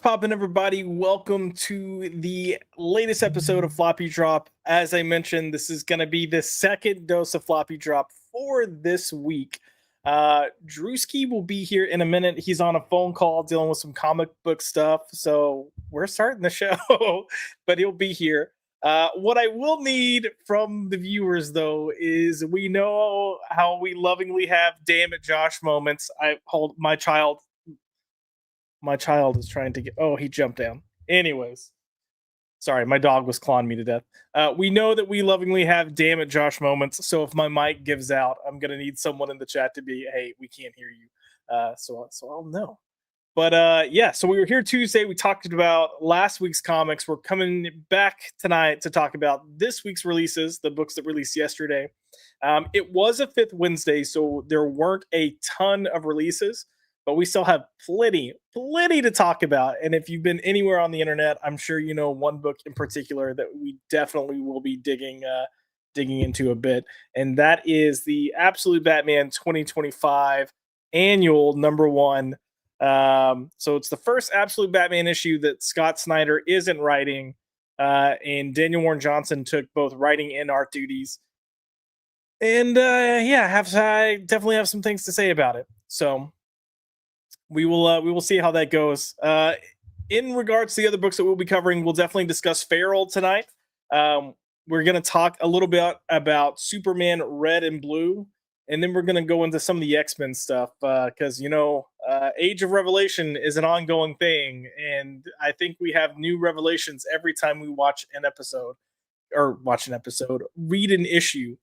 poppin', everybody? Welcome to the latest episode of Floppy Drop. As I mentioned, this is going to be the second dose of Floppy Drop for this week. Drewski will be here in a minute. He's on a phone call dealing with some comic book stuff, so we're starting the show, but he'll be here. What I will need from the viewers, though, is we know how we lovingly have "damn it, Josh" moments. I hold my child. My child is trying to get. Oh, he jumped down. Anyways, sorry, my dog was clawing me to death. We know that we lovingly have "damn it, Josh" moments. So if my mic gives out, I'm gonna need someone in the chat to be, "Hey, we can't hear you." So I'll know. But yeah, so we were here Tuesday. We talked about last week's comics. We're coming back tonight to talk about this week's releases, the books that released yesterday. It was a fifth Wednesday, so there weren't a ton of releases, but we still have plenty to talk about. And if you've been anywhere on the internet, I'm sure you know one book in particular that we definitely will be digging into a bit, and that is the Absolute Batman 2025 annual #1. So it's the first Absolute Batman issue that Scott Snyder isn't writing, and Daniel Warren Johnson took both writing and art duties. And yeah, I definitely have some things to say about it. So we will see how that goes. In regards to the other books that we'll be covering, we'll definitely discuss Feral tonight. We're going to talk a little bit about Superman Red and Blue, and then we're going to go into some of the X-Men stuff because Age of Revelation is an ongoing thing, and I think we have new revelations every time we read an issue,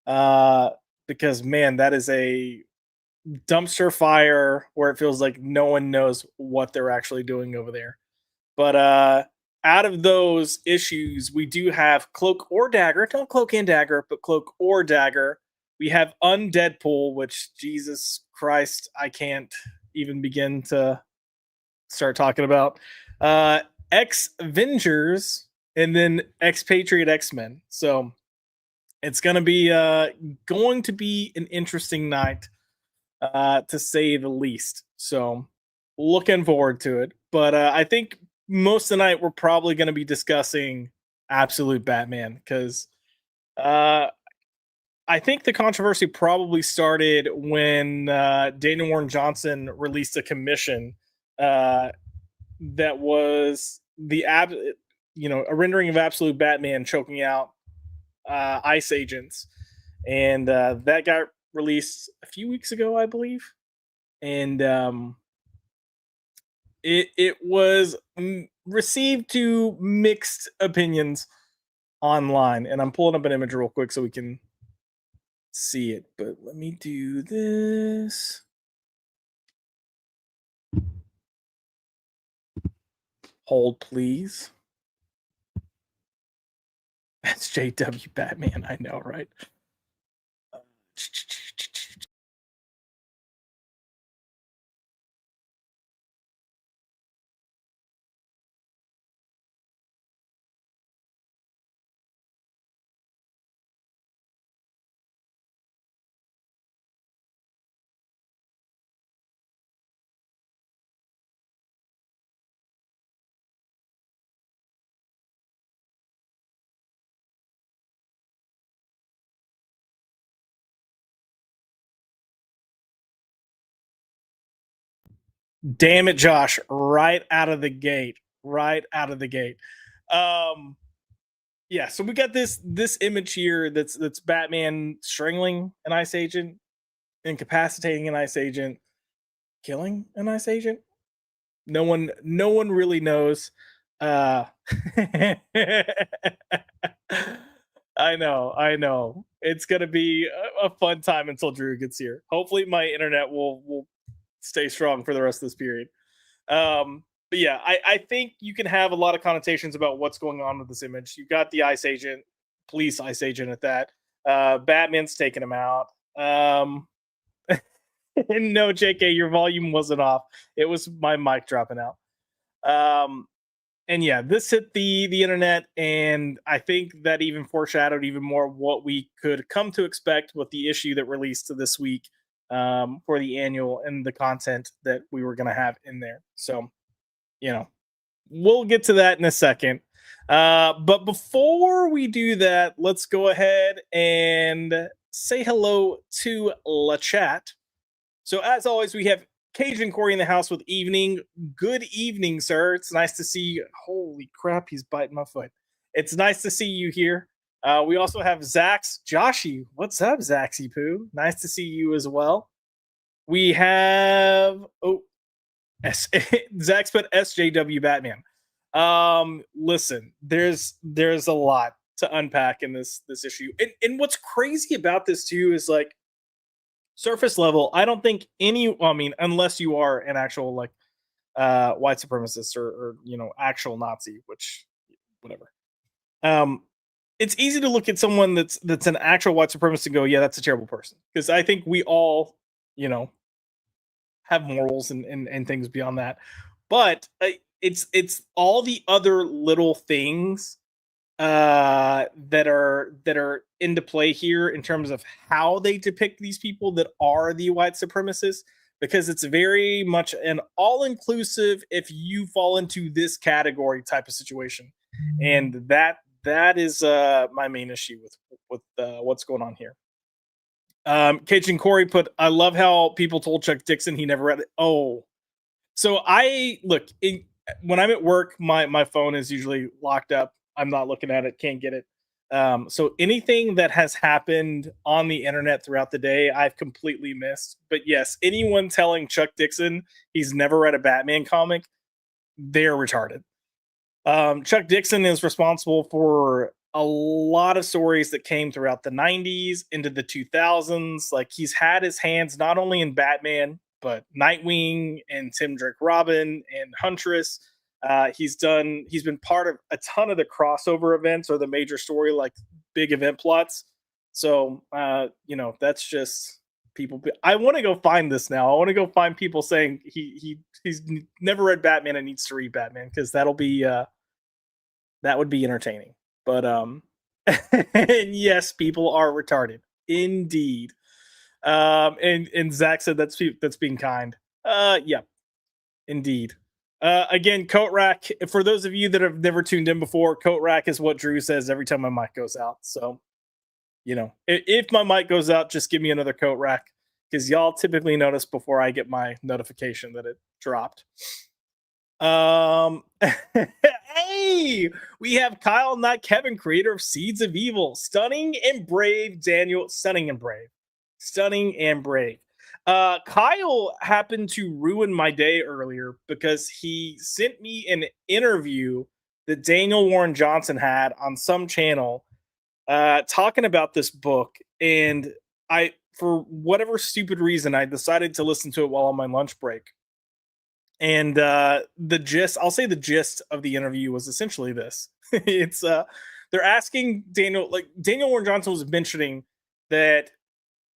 because man, that is a dumpster fire where it feels like no one knows what they're actually doing over there. But out of those issues, we do have Cloak or Dagger, not Cloak and Dagger, but Cloak or Dagger. We have Undeadpool, which Jesus Christ, I can't even begin to start talking about. X Vengers, and then Expatriate X-Men. So it's going to be an interesting night, to say the least. So looking forward to it. But I think most of the night we're probably going to be discussing Absolute Batman because I think the controversy probably started when Daniel Warren Johnson released a commission that was a rendering of Absolute Batman choking out ICE agents, and that got released a few weeks ago, I believe, and it was received to mixed opinions online. And I'm pulling up an image real quick so we can see it. But let me do this. Hold, please. That's JW Batman. I know, right? Damn it, Josh! Right out of the gate. Right out of the gate. Yeah, so we got this image here that's Batman strangling an ICE agent, incapacitating an ICE agent, killing an ICE agent. No one really knows. Uh I know. It's gonna be a fun time until Drew gets here. Hopefully my internet will stay strong for the rest of this period. But yeah, I think you can have a lot of connotations about what's going on with this image. You've got the ICE agent, police ICE agent at that. Batman's taking him out. No, JK, your volume wasn't off. It was my mic dropping out. And yeah, this hit the internet, and I think that even foreshadowed even more what we could come to expect with the issue that released this week, for the annual and the content that we were going to have in there. So, we'll get to that in a second. But before we do that, let's go ahead and say hello to La Chat. So as always, we have Cajun Corey in the house with evening. Good evening, sir. It's nice to see you. Holy crap, he's biting my foot. It's nice to see you here. We also have Zax Joshy. What's up, Zaxy Poo? Nice to see you as well. We have Zax put SJW Batman. Listen, there's a lot to unpack in this issue. And what's crazy about this too is like surface level, I don't think I mean, unless you are an actual like white supremacist or actual Nazi, which whatever. Um it's easy to look at someone that's an actual white supremacist and go, yeah, that's a terrible person. Because I think we all, you know, have morals and things beyond that. But it's all the other little things that are into play here in terms of how they depict these people that are the white supremacists, because it's very much an all-inclusive if you fall into this category type of situation. And that is my main issue with what's going on here. Cajun Corey put, I love how people told Chuck Dixon he never read it. Oh, so I look when I'm at work, my phone is usually locked up. I'm not looking at it, can't get it. So anything that has happened on the internet throughout the day, I've completely missed. But yes, anyone telling Chuck Dixon he's never read a Batman comic, they're retarded. Chuck Dixon is responsible for a lot of stories that came throughout the 90s into the 2000s. Like he's had his hands not only in Batman, but Nightwing and Tim Drake Robin and Huntress. He's been part of a ton of the crossover events or the major story, like big event plots. So, that's just people. I want to go find this now. I want to go find people saying he's never read Batman and needs to read Batman, because that would be entertaining. But and yes, people are retarded indeed. And Zach said that's being kind. Yeah, indeed. Again, coat rack. For those of you that have never tuned in before, coat rack is what Drew says every time my mic goes out. So, if my mic goes out, just give me another coat rack, because y'all typically notice before I get my notification that it dropped. Hey, we have Kyle, not Kevin, creator of Seeds of Evil. Stunning and brave, Daniel. Stunning and brave. Stunning and brave. Kyle happened to ruin my day earlier because he sent me an interview that Daniel Warren Johnson had on some channel talking about this book. And for whatever stupid reason, I decided to listen to it while on my lunch break. And the gist of the interview was essentially this. It's they're asking Daniel Warren Johnson was mentioning that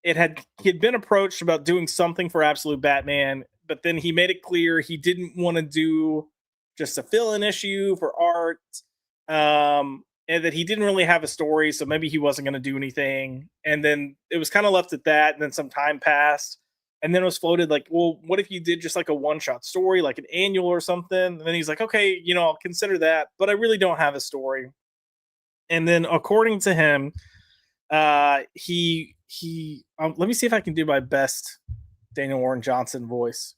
he had been approached about doing something for Absolute Batman, but then he made it clear he didn't want to do just a fill-in issue for art, and that he didn't really have a story, so maybe he wasn't going to do anything. And then it was kind of left at that, and then some time passed. And then it was floated like, well, what if you did just like a one-shot story, like an annual or something? And then he's like, okay, I'll consider that, but I really don't have a story. And then according to him, he let me see if I can do my best Daniel Warren Johnson voice.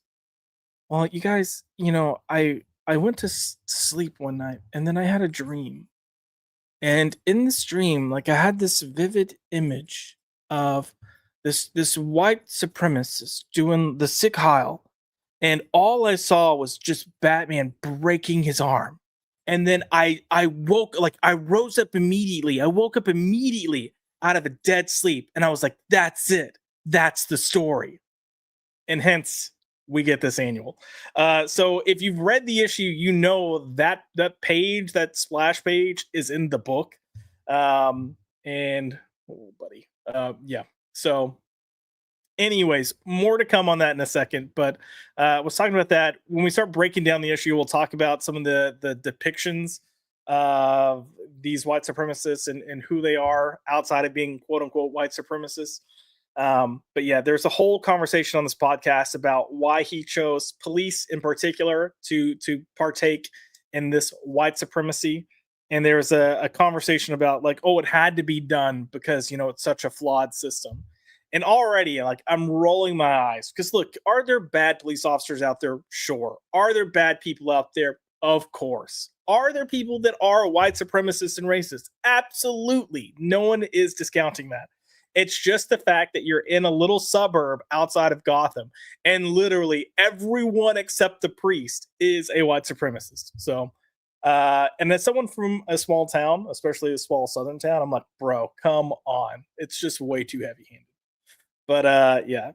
Well, you guys, I went to sleep one night and then I had a dream. And in this dream, like I had this vivid image of this white supremacist doing the sick Heil, and all I saw was just Batman breaking his arm. And then I rose up immediately. I woke up immediately out of a dead sleep, and I was like, that's it. That's the story. And hence we get this annual. So if you've read the issue, that page, that splash page, is in the book. And oh, buddy, yeah. So, anyways, more to come on that in a second. But I was talking about that. When we start breaking down the issue, we'll talk about some of the depictions of these white supremacists and who they are outside of being quote unquote white supremacists. But yeah, there's a whole conversation on this podcast about why he chose police in particular to partake in this white supremacy. And there's a conversation about like, oh, it had to be done because it's such a flawed system. And already, like, I'm rolling my eyes because look, are there bad police officers out there? Sure. Are there bad people out there? Of course. Are there people that are white supremacists and racist? Absolutely. No one is discounting that. It's just the fact that you're in a little suburb outside of Gotham, and literally everyone except the priest is a white supremacist. So, and as someone from a small town, especially a small southern town, I'm like, bro, come on. It's just way too heavy handed. But yeah,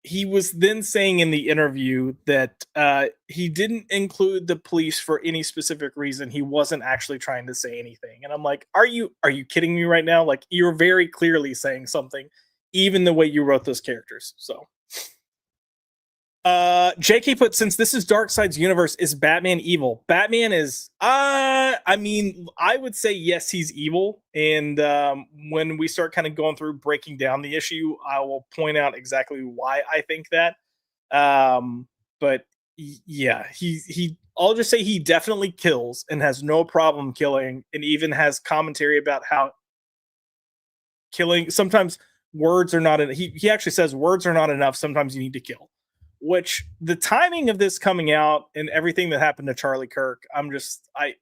he was then saying in the interview that he didn't include the police for any specific reason. He wasn't actually trying to say anything, and I'm like, are you kidding me right now? Like, you're very clearly saying something, even the way you wrote those characters. So JK put, since this is Darkseid's universe, is Batman evil? Batman is I mean, I would say yes, he's evil. And when we start kind of going through breaking down the issue, I will point out exactly why I think that. But yeah, he I'll just say he definitely kills and has no problem killing, and even has commentary about how killing sometimes words are not he actually says words are not enough, sometimes you need to kill. Which the timing of this coming out and everything that happened to Charlie Kirk,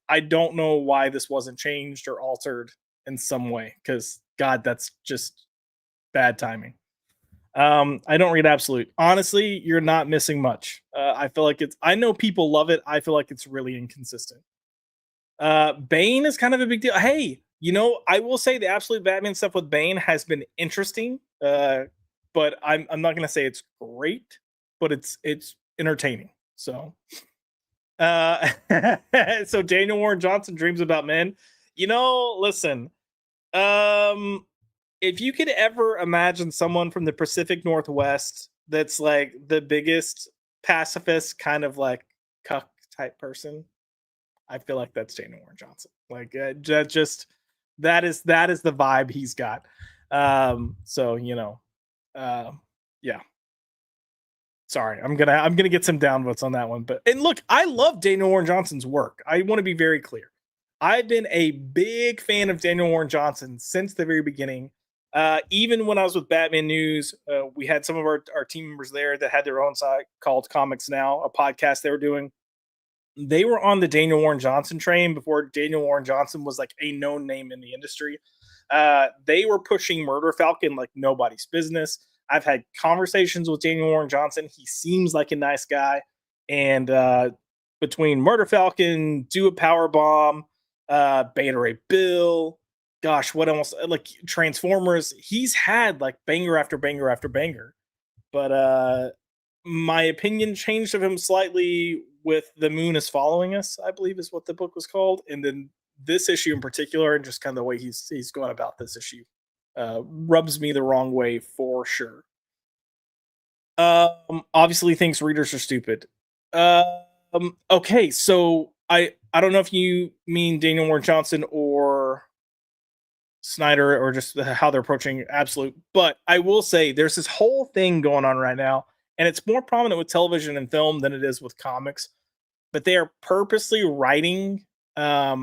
I don't know why this wasn't changed or altered in some way, because god, that's just bad timing. I don't read Absolute. Honestly, you're not missing much. I feel like I know people love it. I feel like it's really inconsistent. Bane is kind of a big deal. Hey, I will say the Absolute Batman stuff with Bane has been interesting. But I'm not gonna say it's great, but it's entertaining. So so Daniel Warren Johnson dreams about men. Listen, um if you could ever imagine someone from the Pacific Northwest that's like the biggest pacifist kind of like cuck type person, I feel like that's Daniel Warren Johnson. Like, just that is the vibe he's got. So uh, yeah. Sorry, I'm gonna get some downvotes on that one. But and look, I love Daniel Warren Johnson's work. I want to be very clear. I've been a big fan of Daniel Warren Johnson since the very beginning. Even when I was with Batman News, we had some of our team members there that had their own site called Comics Now, a podcast they were doing. They were on the Daniel Warren Johnson train before Daniel Warren Johnson was like a known name in the industry. They were pushing Murder Falcon like nobody's business. I've had conversations with Daniel Warren Johnson. He seems like a nice guy. And between Murder Falcon, Do a Power Bomb, Beta Ray Bill, gosh, what else? Like Transformers, he's had like banger after banger after banger. But my opinion changed of him slightly with The Moon is Following Us, I believe is what the book was called. And then this issue in particular, and just kind of the way he's going about this issue, rubs me the wrong way for sure. Obviously thinks readers are stupid. Okay, so I don't know if you mean Daniel Warren Johnson or Snyder, or just how they're approaching Absolute, but I will say there's this whole thing going on right now, and it's more prominent with television and film than it is with comics. But they are purposely writing, at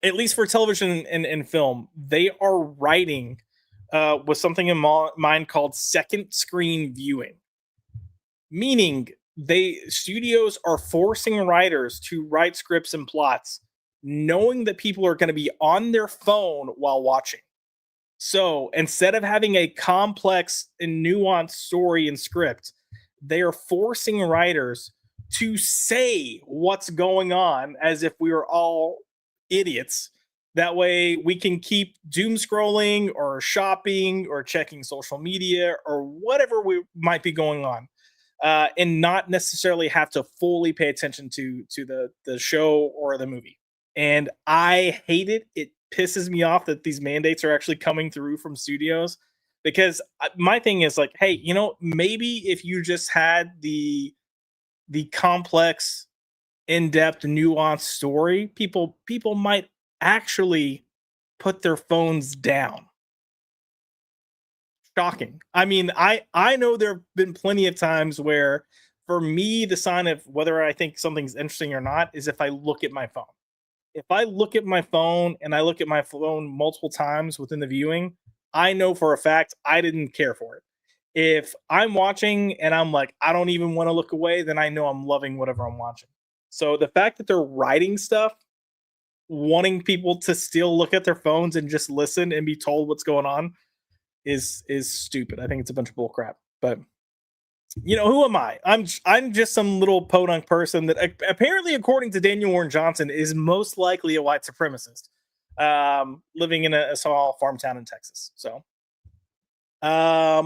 least for television and film, they are writing with something in mind called second screen viewing, meaning studios are forcing writers to write scripts and plots knowing that people are going to be on their phone while watching. So instead of having a complex and nuanced story and script, they are forcing writers to say what's going on as if we were all idiots. That way we can keep doom scrolling or shopping or checking social media or whatever we might be going on, and not necessarily have to fully pay attention to the show or the movie. And I hate it. It pisses me off that these mandates are actually coming through from studios, because my thing is like, hey, maybe if you just had the complex, in-depth, nuanced story, people might actually put their phones down. Shocking. I mean, I know there have been plenty of times where for me, the sign of whether I think something's interesting or not is if I look at my phone. If I look at my phone and I look at my phone multiple times within the viewing, I know for a fact I didn't care for it. If I'm watching and I'm like, I don't even want to look away, then I know I'm loving whatever I'm watching. So the fact that they're writing stuff, wanting people to still look at their phones and just listen and be told what's going on is stupid. I think it's a bunch of bull crap. But who am I? I'm just some little podunk person that apparently, according to Daniel Warren Johnson, is most likely a white supremacist, living in a small farm town in Texas. So,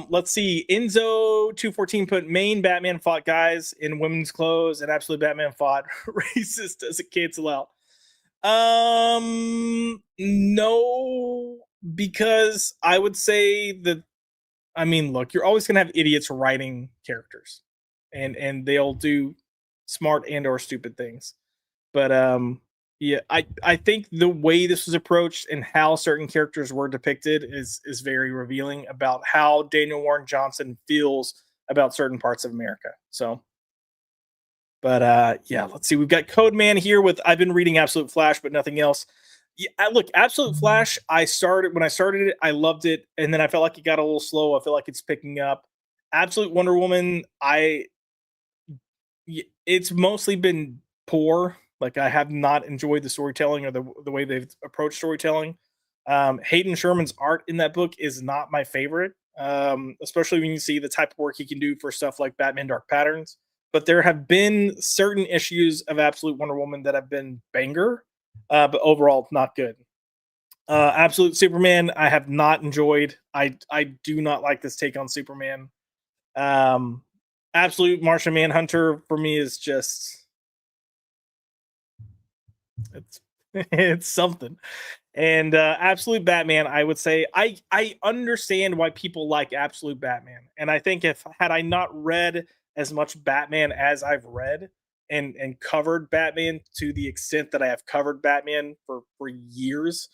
let's see. Enzo 214 put Main Batman fought guys in women's clothes, and Absolute Batman fought racist. Does it cancel out? No, because I would say that, I mean, look, you're always gonna have idiots writing characters, and they'll do smart and or stupid things. But yeah, I think the way this was approached and how certain characters were depicted is very revealing about how Daniel Warren Johnson feels about certain parts of America. So, but yeah, let's see. We've got Code Man here with I've been reading Absolute Flash, but nothing else. Yeah, look, Absolute Flash. I started when I started it, I loved it, and then I felt like it got a little slow. I feel like it's picking up. Absolute Wonder Woman. It's mostly been poor. Like I have not enjoyed the storytelling or the way they've approached storytelling. Hayden Sherman's art in that book is not my favorite, especially when you see the type of work he can do for stuff like Batman Dark Patterns. But there have been certain issues of Absolute Wonder Woman that have been banger, but overall not good. Absolute Superman, I have not enjoyed. I do not like this take on Superman. Um, Absolute Martian Manhunter for me is just it's it's something. And Absolute Batman, I would say I understand why people like Absolute Batman, and I think if had I not read as much Batman as I've read and covered Batman to the extent that I have covered Batman for years,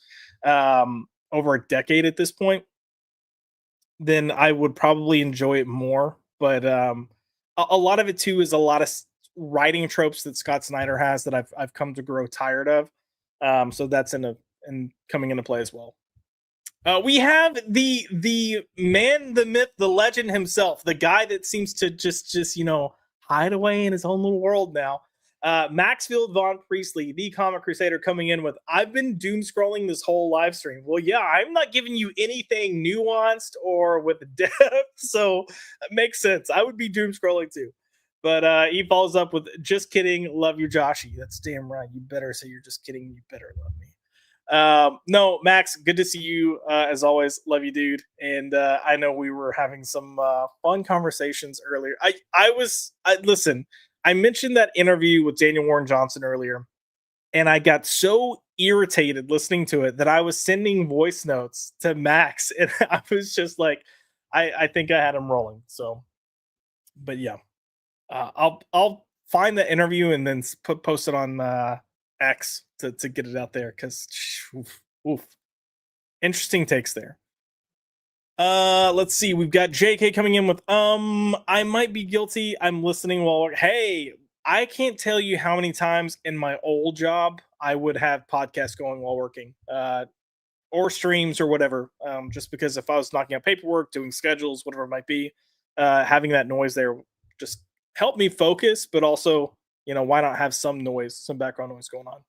over a decade at this point, then I would probably enjoy it more. But a lot of it too is a lot of writing tropes that Scott Snyder has that I've come to grow tired of. So that's and coming into play as well. We have the man, the myth, the legend himself, the guy that seems to just hide away in his own little world now. Maxfield Von Priestley, the comic crusader, coming in with I've been doom scrolling this whole live stream. Well, yeah, I'm not giving you anything nuanced or with depth, so it makes sense. I would be doom scrolling too. But he follows up with just kidding, love you, Joshy. That's damn right. You better say you're just kidding. You better love me. No, Max, good to see you as always. Love you, dude. And I know we were having some fun conversations earlier. Listen. I mentioned that interview with Daniel Warren Johnson earlier, and I got so irritated listening to it that I was sending voice notes to Max, and I was just like, I think I had him rolling. So, but yeah, I'll find the interview and then post it on X to get it out there because oof, oof. Interesting takes there. Let's see. We've got JK coming in with I might be guilty. I'm listening while hey, I can't tell you how many times in my old job I would have podcasts going while working. Or streams or whatever. Just because if I was knocking out paperwork, doing schedules, whatever it might be, having that noise there just helped me focus, but also, why not have some noise, some background noise going on?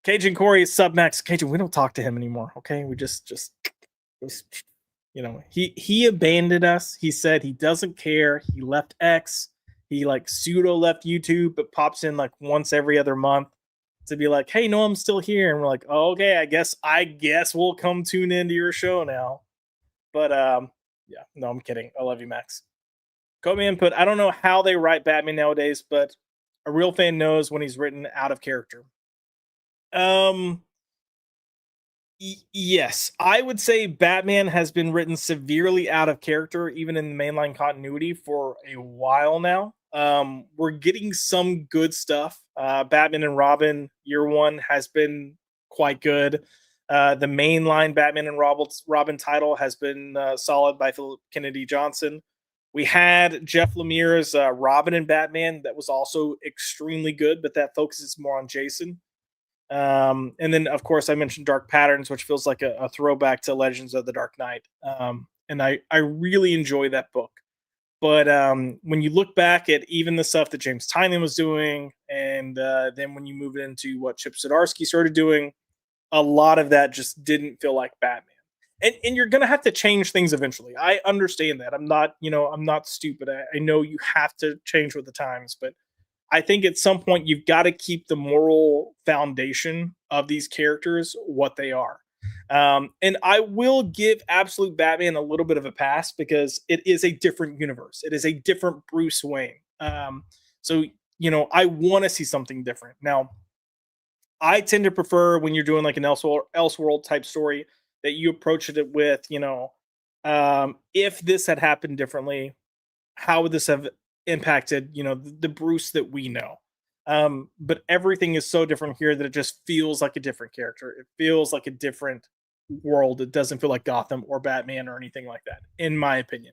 Cajun Corey, sub Max. Cajun, we don't talk to him anymore. Okay. We just he abandoned us. He said he doesn't care. He left X. He like pseudo left YouTube, but pops in like once every other month to be like, hey, no, I'm still here. And we're like, oh, okay, I guess we'll come tune into your show now. But yeah, no, I'm kidding. I love you, Max. Kobe input. I don't know how they write Batman nowadays, but a real fan knows when he's written out of character. Um yes, I would say Batman has been written severely out of character, even in the mainline continuity, for a while now. We're getting some good stuff. Batman and Robin Year One has been quite good. The mainline Batman and Robin title has been solid by Philip Kennedy Johnson. We had Jeff Lemire's Robin and Batman that was also extremely good, but that focuses more on Jason. And then, of course, I mentioned Dark Patterns, which feels like a throwback to Legends of the Dark Knight. And I really enjoy that book. But when you look back at even the stuff that James Tynion was doing, and then when you move into what Chip Zdarsky started doing, a lot of that just didn't feel like Batman. And you're gonna have to change things eventually. I understand that. I'm not, I'm not stupid. I know you have to change with the times, but I think at some point you've got to keep the moral foundation of these characters what they are. And I will give Absolute Batman a little bit of a pass because it is a different universe. It is a different Bruce Wayne. So I want to see something different. Now, I tend to prefer when you're doing like an Elseworld type story that you approach it with, if this had happened differently, how would this have impacted, the Bruce that we know? But everything is so different here that it just feels like a different character. It feels like a different world. It doesn't feel like Gotham or Batman or anything like that, in my opinion.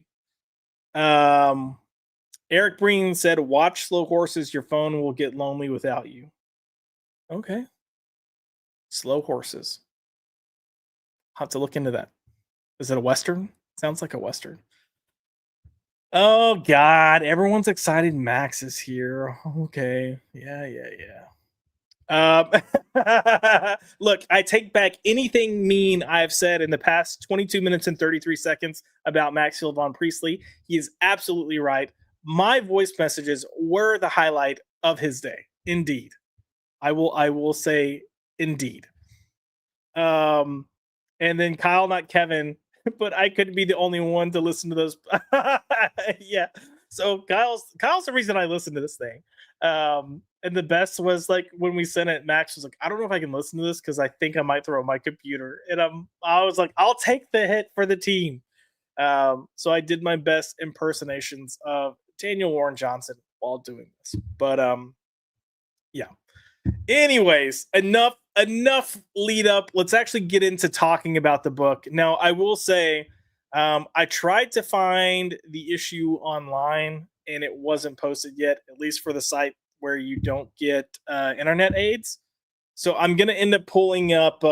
Um, Eric Breen said, "Watch Slow Horses. Your phone will get lonely without you." Okay, Slow Horses. I'll have to look into that. Is it a western? Sounds like a western. Oh God, everyone's excited. Max is here. Okay, yeah, yeah, yeah. Look, I take back anything mean I've said in the past 22 minutes and 33 seconds about Maxfield Von Priestley. He is absolutely right. My voice messages were the highlight of his day. Indeed. I will say indeed. Um and then Kyle, not Kevin, but I couldn't be the only one to listen to those. Yeah. So Kyle's the reason I listened to this thing. And the best was like when we sent it, Max was like, I don't know if I can listen to this because I think I might throw my computer. And I was like, I'll take the hit for the team. So I did my best impersonations of Daniel Warren Johnson while doing this. But yeah. Anyways, enough lead up. Let's actually get into talking about the book. Now, I will say, I tried to find the issue online and it wasn't posted yet, at least for the site where you don't get internet aids. So I'm gonna end up pulling up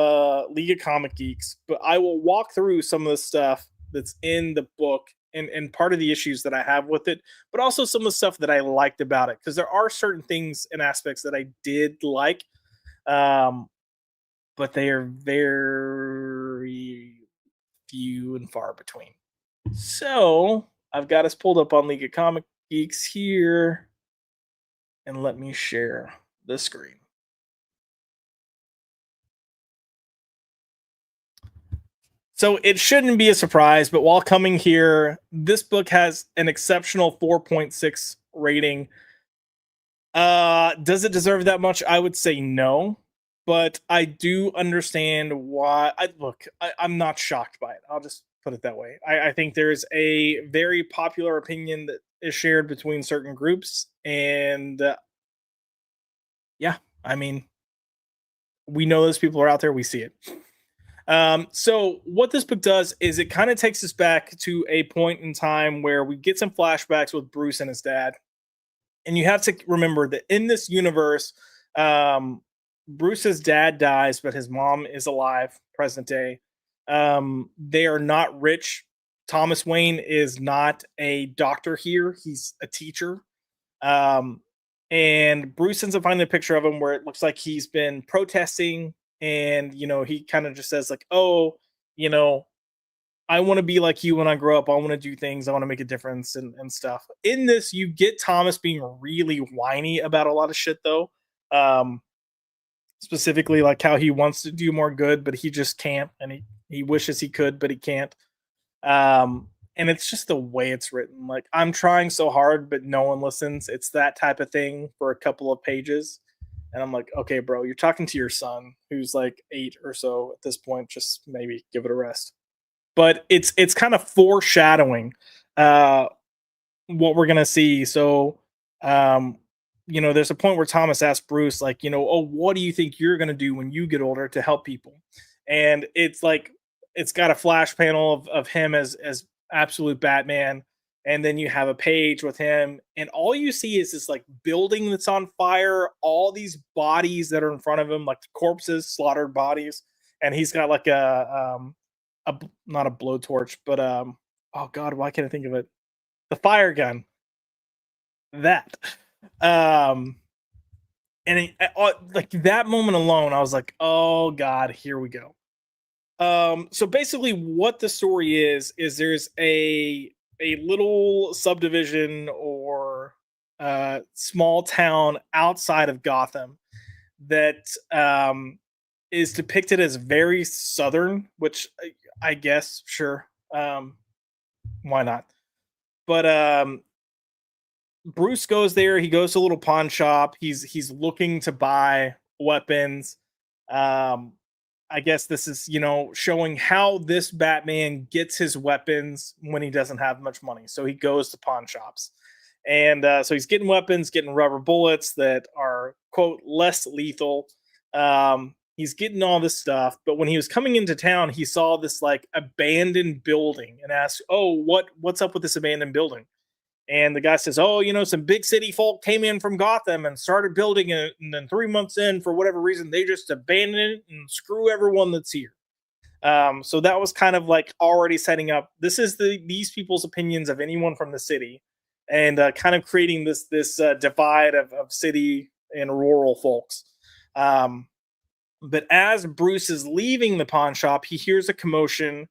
League of Comic Geeks, but I will walk through some of the stuff that's in the book and part of the issues that I have with it, but also some of the stuff that I liked about it because there are certain things and aspects that I did like, um, but they are very few and far between. So I've got us pulled up on League of Comic Geeks here, and let me share the screen. So it shouldn't be a surprise, but while coming here, this book has an exceptional 4.6 rating. Does it deserve that much? I would say no, but I do understand why. I'm not shocked by it. I'll just put it that way. I think there's a very popular opinion that is shared between certain groups, and yeah, I mean, we know those people are out there. We see it. So what this book does is it kind of takes us back to a point in time where we get some flashbacks with Bruce and his dad. And you have to remember that in this universe, Bruce's dad dies, but his mom is alive, present day. They are not rich. Thomas Wayne is not a doctor here, he's a teacher. Um, and Bruce ends up finding a picture of him where it looks like he's been protesting, and he kind of just says like, "Oh, you know, I want to be like you when I grow up. I want to do things. I want to make a difference and stuff." In this, you get Thomas being really whiny about a lot of shit, though. Um, Specifically, like how he wants to do more good, but he just can't, and he wishes he could, but he can't. And it's just the way it's written. Like, I'm trying so hard, but no one listens. It's that type of thing for a couple of pages. And I'm like, okay, bro, you're talking to your son who's like 8 or so at this point. Just maybe give it a rest. But it's kind of foreshadowing uh what we're gonna see. So um there's a point where Thomas asks Bruce, like, "Oh, what do you think you're gonna do when you get older to help people?" And it's like it's got a flash panel of him as absolute Batman, and then you have a page with him, and all you see is this like building that's on fire, all these bodies that are in front of him, like corpses, slaughtered bodies, and he's got like not a blowtorch, but oh god, why can't I think of it? The fire gun. That. Um and like that moment alone, I was like, "Oh god, here we go." So basically what the story is there's a little subdivision or small town outside of Gotham that is depicted as very southern, which I guess sure, why not? But Bruce goes there. He goes to a little pawn shop. He's looking to buy weapons. Um, I guess this is showing how this Batman gets his weapons when he doesn't have much money. So he goes to pawn shops, and so he's getting weapons, getting rubber bullets that are quote less lethal. He's getting all this stuff, but when he was coming into town, he saw this like abandoned building and asked, "Oh, what's up with this abandoned building?" And the guy says, "Oh, some big city folk came in from Gotham and started building it. And then 3 months in, for whatever reason, they just abandoned it and screw everyone that's here." So that was kind of like already setting up. This is these people's opinions of anyone from the city, and kind of creating this divide of city and rural folks. Um, but as Bruce is leaving the pawn shop, he hears a commotion,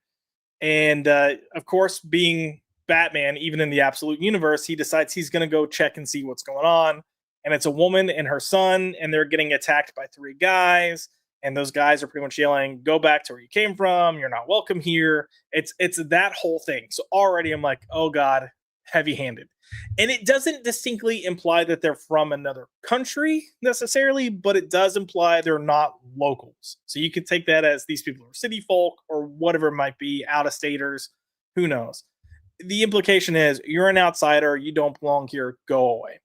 and of course, being Batman, even in the absolute universe, he decides he's going to go check and see what's going on. And it's a woman and her son, and they're getting attacked by three guys. And those guys are pretty much yelling, "Go back to where you came from. You're not welcome here." It's that whole thing. So already I'm like, oh god, heavy handed. And it doesn't distinctly imply that they're from another country necessarily, but it does imply they're not locals. So you could take that as these people are city folk or whatever it might be, out of staters, who knows. The implication is you're an outsider, you don't belong here, go away.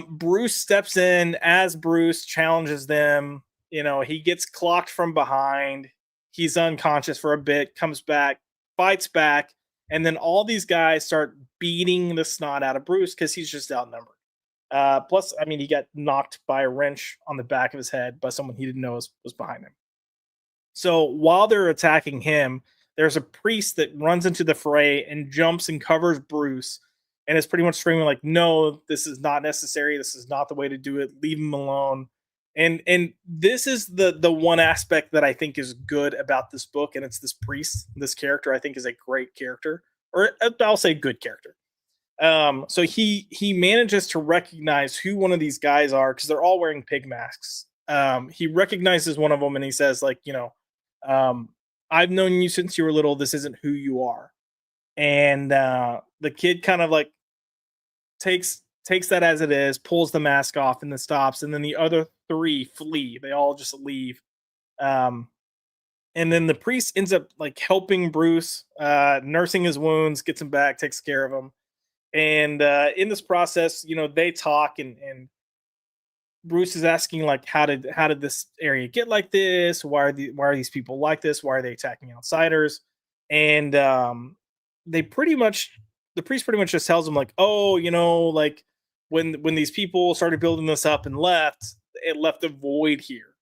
Bruce steps in as Bruce challenges them. He gets clocked from behind. He's unconscious for a bit, comes back, fights back, and then all these guys start beating the snot out of Bruce because he's just outnumbered. Plus, I mean, he got knocked by a wrench on the back of his head by someone he didn't know was behind him. So while they're attacking him, there's a priest that runs into the fray and jumps and covers Bruce and is pretty much screaming like, "No, this is not necessary. This is not the way to do it. Leave him alone." And this is the one aspect that I think is good about this book, and it's this priest. This character I think is a great character, or I'll say good character. So he manages to recognize who one of these guys are because they're all wearing pig masks. He recognizes one of them and he says like, um, "I've known you since you were little. This isn't who you are." And the kid kind of like takes that as it is, pulls the mask off, and then stops. And then the other three flee. They all just leave. Um, and then the priest ends up like helping Bruce, nursing his wounds, gets him back, takes care of him. And in this process, they talk, and Bruce is asking like, how did this area get like this? Why are these people like this? Why are they attacking outsiders? And they pretty much the priest pretty much just tells him like, "Oh, like when these people started building this up and left, it left a void here,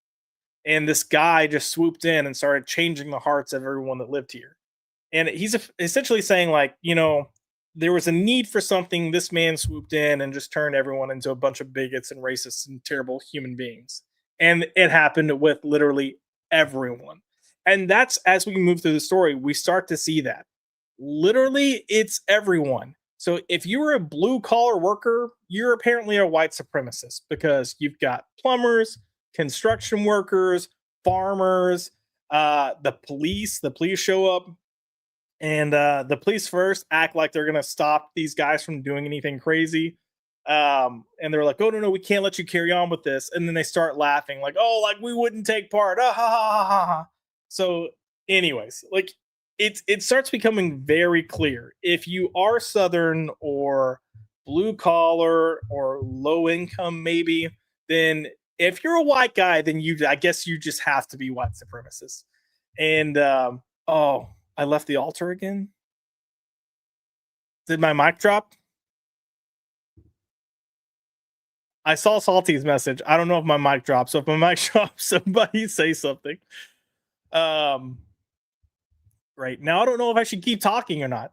and this guy just swooped in and started changing the hearts of everyone that lived here." And he's essentially saying like, there was a need for something. This man swooped in and just turned everyone into a bunch of bigots and racists and terrible human beings. And it happened with literally everyone. And that's as we move through the story, we start to see that. Literally, it's everyone. So if you were a blue collar worker, you're apparently a white supremacist because you've got plumbers, construction workers, farmers, the police. The police show up, and the police first act like they're gonna stop these guys from doing anything crazy. And they're like, "Oh no, no, we can't let you carry on with this." And then they start laughing, like, "Oh, like we wouldn't take part." Ah, ha, ha, ha, ha, ha. So, anyways, like it starts becoming very clear if you are Southern or blue collar or low income, maybe, then if you're a white guy, then I guess you just have to be white supremacist. And oh, I left the altar again. Did my mic drop? I saw Salty's message. I don't know if my mic dropped. So if my mic drops, somebody say something. Um, right now, I don't know if I should keep talking or not.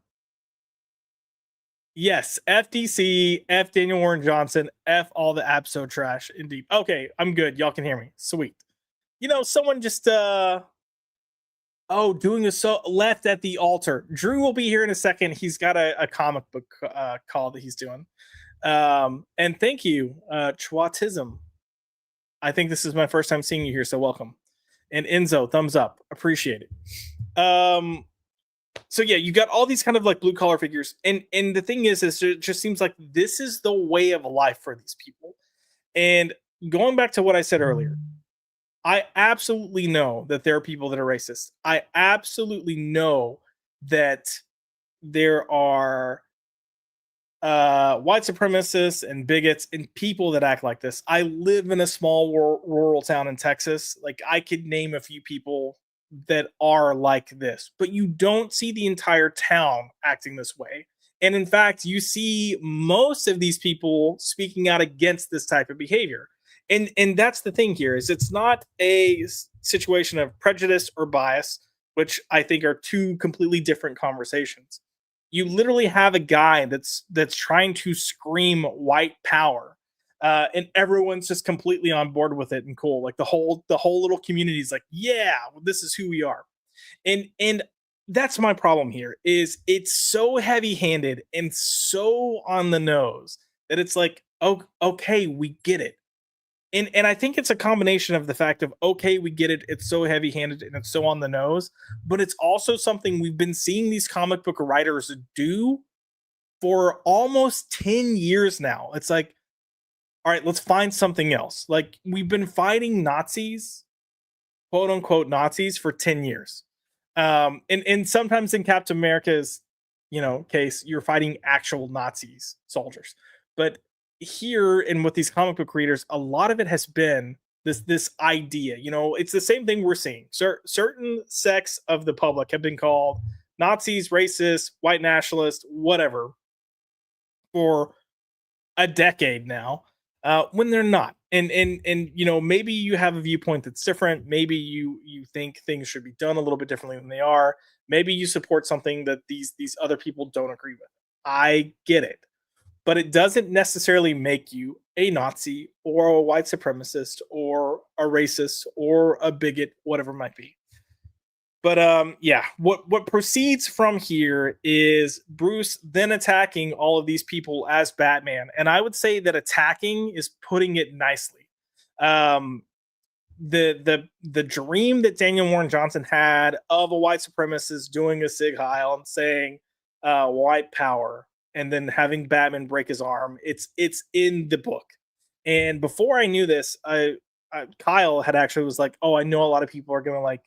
Yes, FDC, F Daniel Warren Johnson, F all the apps so trash. Indeed. Okay, I'm good. Y'all can hear me. Sweet. Someone just doing a so left at the altar. Drew will be here in a second. He's got a comic book call that he's doing. And thank you, Chwatism. I think this is my first time seeing you here, so welcome. And Enzo, thumbs up. Appreciate it. So yeah, you got all these kind of like blue collar figures, and the thing is it just seems like this is the way of life for these people. And going back to what I said earlier, I absolutely know that there are people that are racist. I absolutely know that there are white supremacists and bigots and people that act like this. I live in a small rural town in Texas. Like I could name a few people that are like this, but you don't see the entire town acting this way. And in fact, you see most of these people speaking out against this type of behavior. And that's the thing here is it's not a situation of prejudice or bias, which I think are two completely different conversations. You literally have a guy that's trying to scream white power, and everyone's just completely on board with it and cool. Like the whole little community is like, yeah, well, this is who we are. And that's my problem here is it's so heavy handed and so on the nose that it's like, oh, okay, we get it. And I think it's a combination of the fact of okay, we get it, it's so heavy-handed and it's so on the nose, but it's also something we've been seeing these comic book writers do for almost 10 years now. It's like, all right, let's find something else. Like we've been fighting Nazis, quote unquote Nazis for 10 years. And sometimes in Captain America's, case, you're fighting actual Nazis, soldiers. But here and with these comic book readers, a lot of it has been this idea. It's the same thing we're seeing. Certain sects of the public have been called Nazis, racists, white nationalists, whatever, for a decade now, when they're not. And maybe you have a viewpoint that's different. Maybe you think things should be done a little bit differently than they are. Maybe you support something that these other people don't agree with. I get it, but it doesn't necessarily make you a Nazi or a white supremacist or a racist or a bigot, whatever it might be. But yeah, what proceeds from here is Bruce then attacking all of these people as Batman, and I would say that attacking is putting it nicely. Um, the dream that Daniel Warren Johnson had of a white supremacist doing a Sig Heil and saying white power, and then having Batman break his arm, it's in the book. And before I knew this, Kyle had actually was like, "Oh, I know a lot of people are gonna like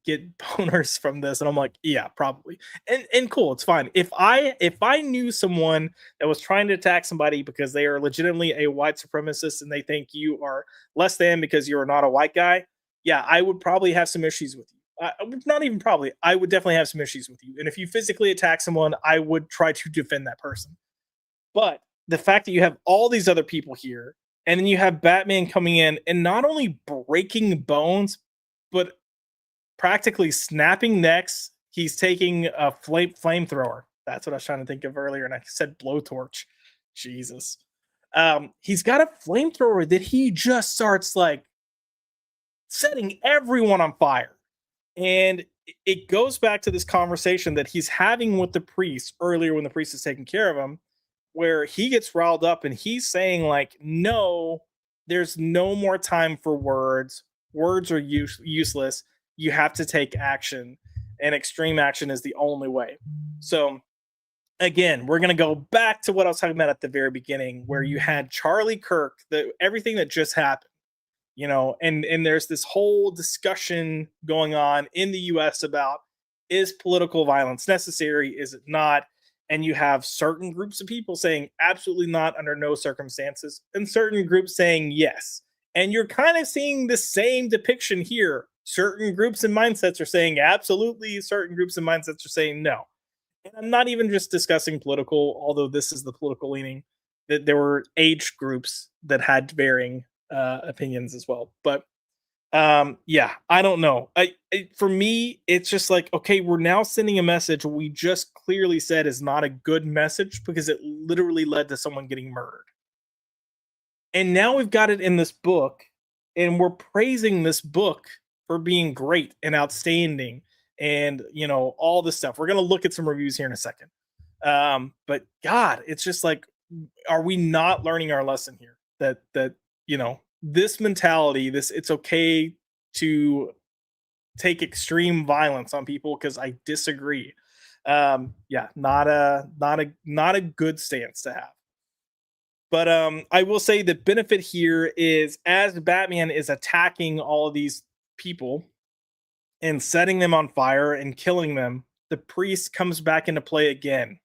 get boners from this," and I'm like, yeah, probably. And cool, it's fine. If I knew someone that was trying to attack somebody because they are legitimately a white supremacist and they think you are less than because you are not a white guy, yeah, I would probably have some issues with you. Not even probably, I would definitely have some issues with you. And if you physically attack someone, I would try to defend that person. But the fact that you have all these other people here, and then you have Batman coming in and not only breaking bones, but practically snapping necks. He's taking a flamethrower. That's what I was trying to think of earlier, and I said blowtorch. Jesus. He's got a flamethrower that he just starts like setting everyone on fire. And it goes back to this conversation that he's having with the priest earlier when the priest is taking care of him, where he gets riled up and he's saying, like, no, there's no more time for words. Words are useless. You have to take action, and extreme action is the only way. So, again, we're going to go back to what I was talking about at the very beginning, where you had Charlie Kirk, everything that just happened, and there's this whole discussion going on in the US about, is political violence necessary, is it not? And you have certain groups of people saying absolutely not under no circumstances, and certain groups saying yes. And you're kind of seeing the same depiction here. Certain groups and mindsets are saying absolutely, certain groups and mindsets are saying no. And I'm not even just discussing political, although this is the political leaning. That there were age groups that had varying opinions as well. But yeah, I don't know. For me, it's just like, okay, we're now sending a message we just clearly said is not a good message because it literally led to someone getting murdered. And now we've got it in this book, and we're praising this book for being great and outstanding, and all this stuff. We're gonna look at some reviews here in a second. But God, it's just like, are we not learning our lesson here? That this mentality, this it's okay to take extreme violence on people because I disagree. Yeah, not a good stance to have. But I will say the benefit here is as Batman is attacking all of these people and setting them on fire and killing them, the priest comes back into play again,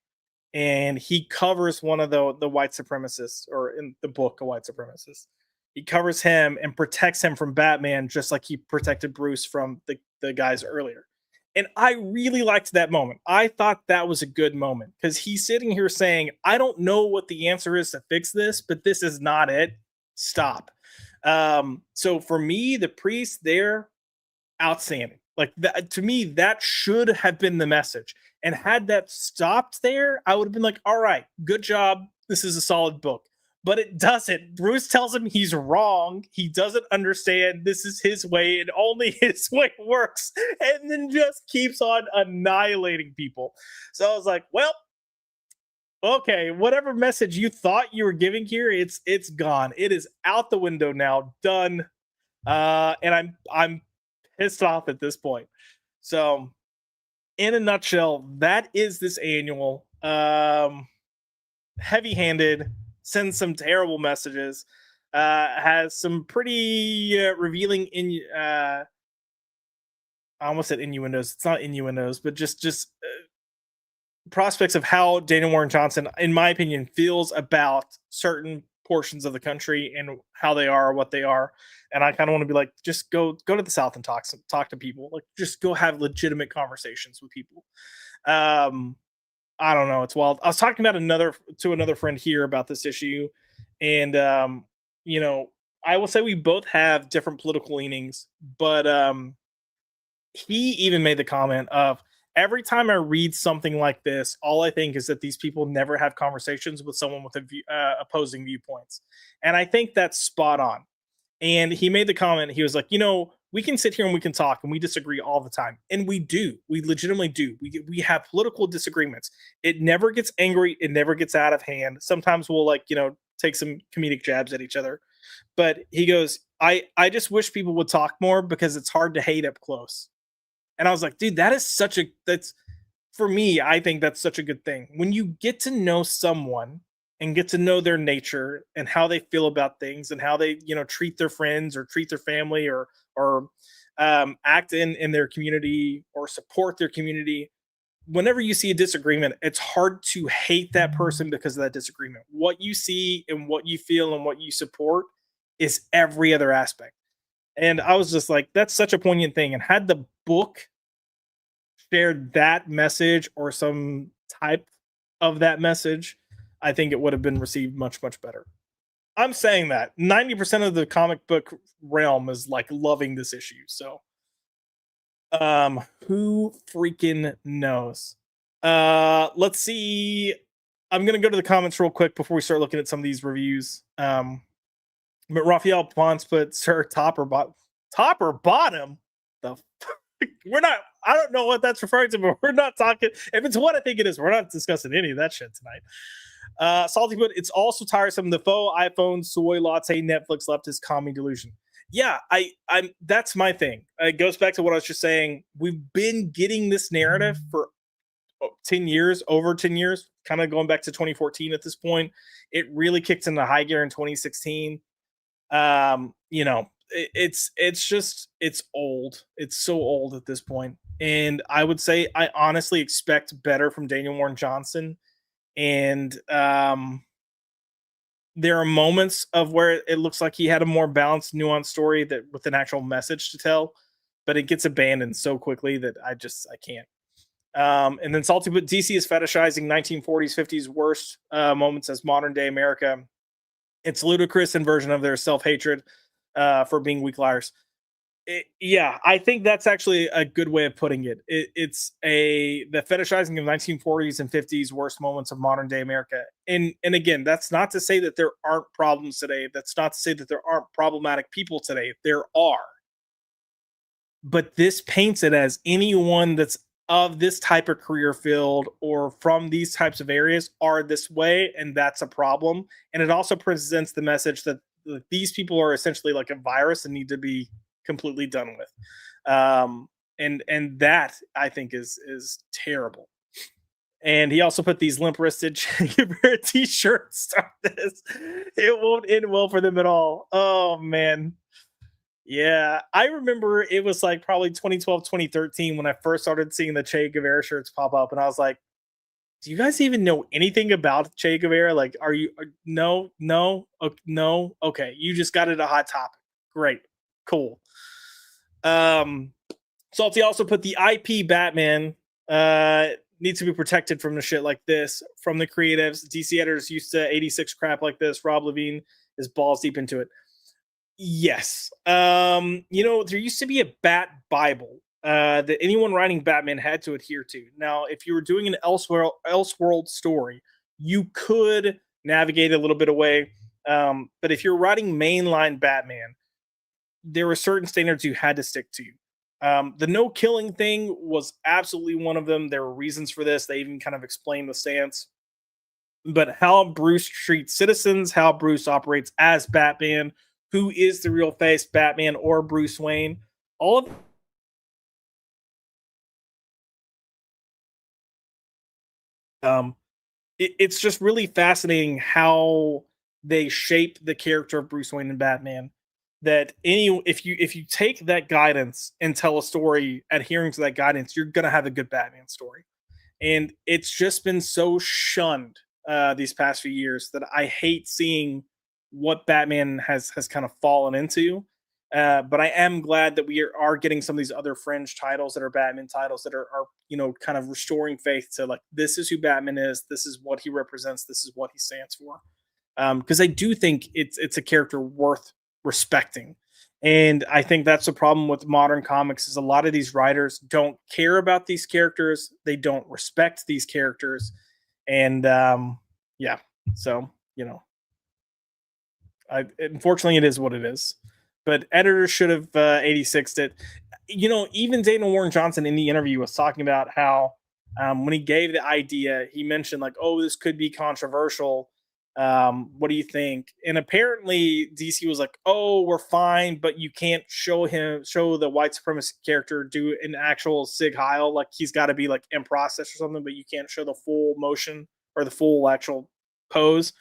and he covers one of the white supremacists, or in the book, a white supremacist. He covers him and protects him from Batman, just like he protected Bruce from the guys earlier. And I really liked that moment. I thought that was a good moment because he's sitting here saying, I don't know what the answer is to fix this, but this is not it. Stop. So for me, the priest there, outstanding. Like that, to me, that should have been the message. And had that stopped there, I would have been like, all right, good job. This is a solid book. But it doesn't. Bruce tells him he's wrong. He doesn't understand. This is his way, and only his way works. And then just keeps on annihilating people. So I was like, well, okay, whatever message you thought you were giving here, it's gone. It is out the window now. Done. And I'm pissed off at this point. So, in a nutshell, that is this annual. Heavy-handed, sends some terrible messages, has some pretty revealing I almost said innuendos. It's not innuendos, but just prospects of how Daniel Warren Johnson, in my opinion, feels about certain portions of the country and how they are, what they are. And I kind of want to be like, just go to the South and talk to people. Like, just go have legitimate conversations with people. Um, I don't know. It's wild. I was talking about another friend here about this issue, and you know, I will say we both have different political leanings, but he even made the comment of every time I read something like this, all I think is that these people never have conversations with someone with opposing viewpoints, and I think that's spot on. And he made the comment. He was like, we can sit here and we can talk and we disagree all the time, and we do. We legitimately do. We have political disagreements. It never gets angry. It never gets out of hand. Sometimes we'll take some comedic jabs at each other. But he goes, I just wish people would talk more because it's hard to hate up close. And I was like, dude, that's for me, I think that's such a good thing. When you get to know someone and get to know their nature and how they feel about things and how they, treat their friends or treat their family or act in their community or support their community. Whenever you see a disagreement, it's hard to hate that person because of that disagreement. What you see and what you feel and what you support is every other aspect. And I was just like, that's such a poignant thing. And had the book shared that message or some type of that message, I think it would have been received much, much better. I'm saying that 90% of the comic book realm is like loving this issue. So, who freaking knows? Let's see. I'm gonna go to the comments real quick before we start looking at some of these reviews. But Raphael Ponce put Sir top or bottom. The we're not. I don't know what that's referring to, but we're not talking. If it's what I think it is, we're not discussing any of that shit tonight. Salty put, it's also tiresome. The faux iPhone, soy latte, Netflix left his calming delusion. Yeah, I'm. That's my thing. It goes back to what I was just saying. We've been getting this narrative for 10 years, over 10 years, kind of going back to 2014 at this point. It really kicked into high gear in 2016. It's old. It's so old at this point. And I would say I honestly expect better from Daniel Warren Johnson. And there are moments of where it looks like he had a more balanced, nuanced story that with an actual message to tell, but it gets abandoned so quickly that I can't. And then Salty put DC is fetishizing 1940s, 50s worst moments as modern day America. It's ludicrous inversion of their self hatred for being weak liars. Yeah, I think that's actually a good way of putting it. It's the fetishizing of 1940s and 50s worst moments of modern day America. And again, that's not to say that there aren't problems today. That's not to say that there aren't problematic people today. There are, but this paints it as anyone that's of this type of career field or from these types of areas are this way, and that's a problem. And it also presents the message that these people are essentially like a virus and need to be completely done with. Um, and that I think is terrible. And he also put these limp wristed t-shirts. Start this. It won't end well for them at all. Oh man. Yeah, I remember it was like probably 2012, 2013 when I first started seeing the Che Guevara shirts pop up, and I was like, "Do you guys even know anything about Che Guevara? Like, are you no, no, no? Okay, you just got it a hot topic. Great, cool." Um, Salty also put the IP Batman needs to be protected from the shit like this from the creatives. DC editors used to 86 crap like this. Rob Levine is balls deep into it. Yes. There used to be a Bat Bible that anyone writing Batman had to adhere to. Now, if you were doing an Elseworld story, you could navigate a little bit away. But if you're writing mainline Batman, there were certain standards you had to stick to. The no killing thing was absolutely one of them. There were reasons for this. They even kind of explained the stance. But how Bruce treats citizens, how Bruce operates as Batman, who is the real face, Batman or Bruce Wayne, all of um, it's just really fascinating how they shape the character of Bruce Wayne and Batman. That if you take that guidance and tell a story adhering to that guidance, you're gonna have a good Batman story. And it's just been so shunned these past few years that I hate seeing what Batman has kind of fallen into. But I am glad that we are getting some of these other fringe titles that are Batman titles that are kind of restoring faith to like this is who Batman is, this is what he represents, this is what he stands for. Because I do think it's a character worth respecting. And I think that's the problem with modern comics is a lot of these writers don't care about these characters, they don't respect these characters, and yeah, so unfortunately it is what it is. But editors should have 86'd it. Even Daniel Warren Johnson in the interview was talking about how when he gave the idea, he mentioned like, "Oh, this could be controversial. What do you think?" And apparently DC was like, "Oh, we're fine, but you can't show the white supremacist character do an actual Sig Heil. Like he's got to be like in process or something, but you can't show the full motion or the full actual pose."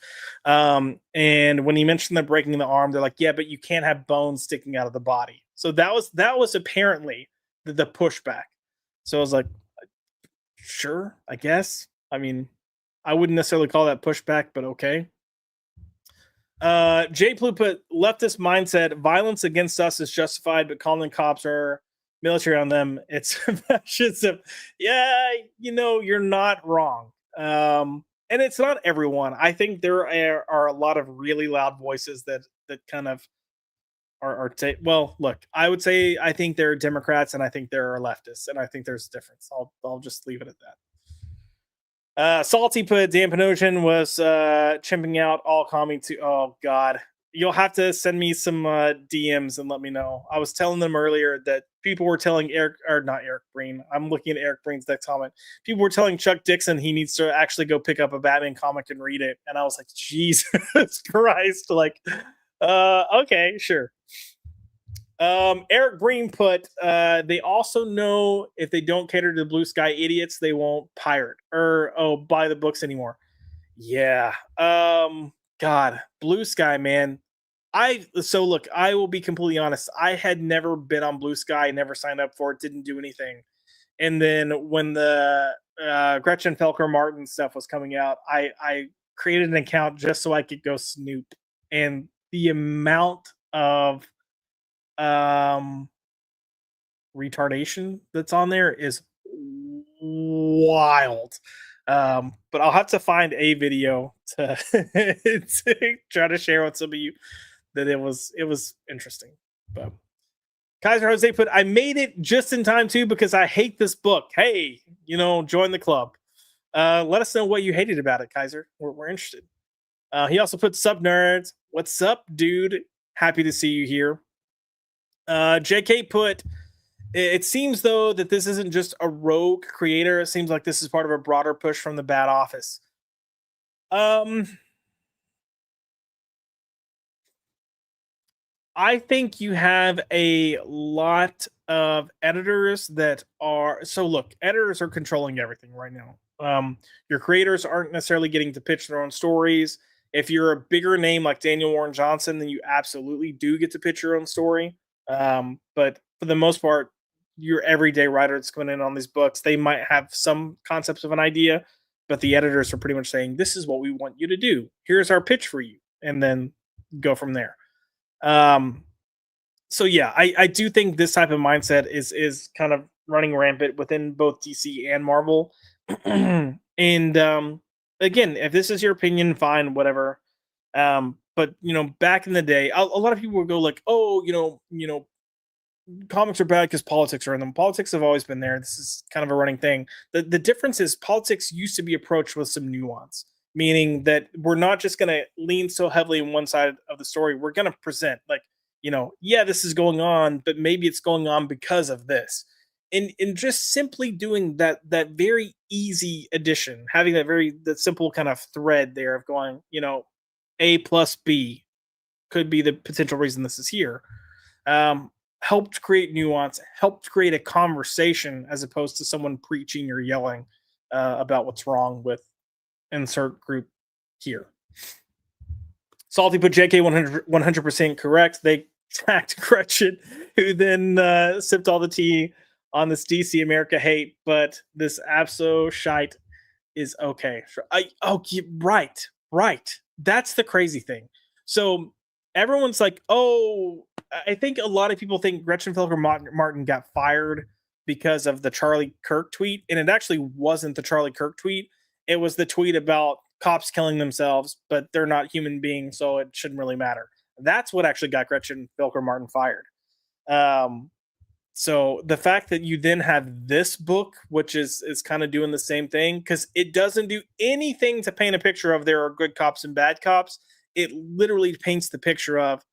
And when he mentioned the breaking the arm, they're like, "Yeah, but you can't have bones sticking out of the body." So that was apparently the pushback. So I was like, "Sure, I guess." I mean, I wouldn't necessarily call that pushback, but okay. Jay Plu put leftist mindset: violence against us is justified, but calling cops are military on them. It's fascism. Yeah, you're not wrong. And it's not everyone. I think there are a lot of really loud voices that kind of well, look, I would say I think there are Democrats and I think there are leftists, and I think there's a difference. I'll just leave it at that. Salty put Dan Panosian was chimping out all coming to. Oh God, you'll have to send me some DMs and let me know. I was telling them earlier that people were telling Eric or not Eric Breen. I'm looking at Eric Breen's next comment. People were telling Chuck Dixon he needs to actually go pick up a Batman comic and read it, and I was like, Jesus Christ, like, okay, sure. Eric Green put, they also know if they don't cater to the blue sky idiots, they won't pirate or buy the books anymore. Yeah. God, blue sky, man. So look, I will be completely honest. I had never been on blue sky, never signed up for it, didn't do anything. And then when the Gretchen Felker Martin stuff was coming out, I created an account just so I could go snoop. And the amount of um retardation that's on there is wild. But I'll have to find a video to, to try to share with some of you that it was interesting. But Kaiser Jose put, I made it just in time too because I hate this book. Hey, join the club. Let us know what you hated about it, Kaiser. We're interested. He also put, sub nerds. What's up, dude? Happy to see you here. JK put, it seems though that this isn't just a rogue creator. It seems like this is part of a broader push from the bad office. I think you have a lot of editors that are, so look, editors are controlling everything right now. Your creators aren't necessarily getting to pitch their own stories. If you're a bigger name like Daniel Warren Johnson, then you absolutely do get to pitch your own story. But for the most part, your everyday writer that's coming in on these books, they might have some concepts of an idea, but the editors are pretty much saying, this is what we want you to do. Here's our pitch for you. And then go from there. Um, so yeah, I do think this type of mindset is kind of running rampant within both DC and Marvel. And again, if this is your opinion, fine, whatever. But back in the day, a lot of people would go like, "Oh, comics are bad because politics are in them." Politics have always been there. This is kind of a running thing. The difference is politics used to be approached with some nuance, meaning that we're not just going to lean so heavily in one side of the story. We're going to present like, yeah, this is going on, but maybe it's going on because of this. And just simply doing that very easy addition, having that simple kind of thread there of going, A plus B could be the potential reason this is here. Um, Helped create nuance, helped create a conversation as opposed to someone preaching or yelling about what's wrong with insert group here. Salty put JK 100% correct. They attacked Gretchen, who then sipped all the tea on this DC America hate, but this Abso shite is okay. Right. That's the crazy thing. So everyone's like, oh, I think a lot of people think Gretchen Felker Martin got fired because of the Charlie Kirk tweet, and it actually wasn't the Charlie Kirk tweet. It was the tweet about cops killing themselves, but they're not human beings, so it shouldn't really matter. That's what actually got Gretchen Felker Martin fired. So the fact that you then have this book, which is kind of doing the same thing, because it doesn't do anything to paint a picture of there are good cops and bad cops. It literally paints the picture of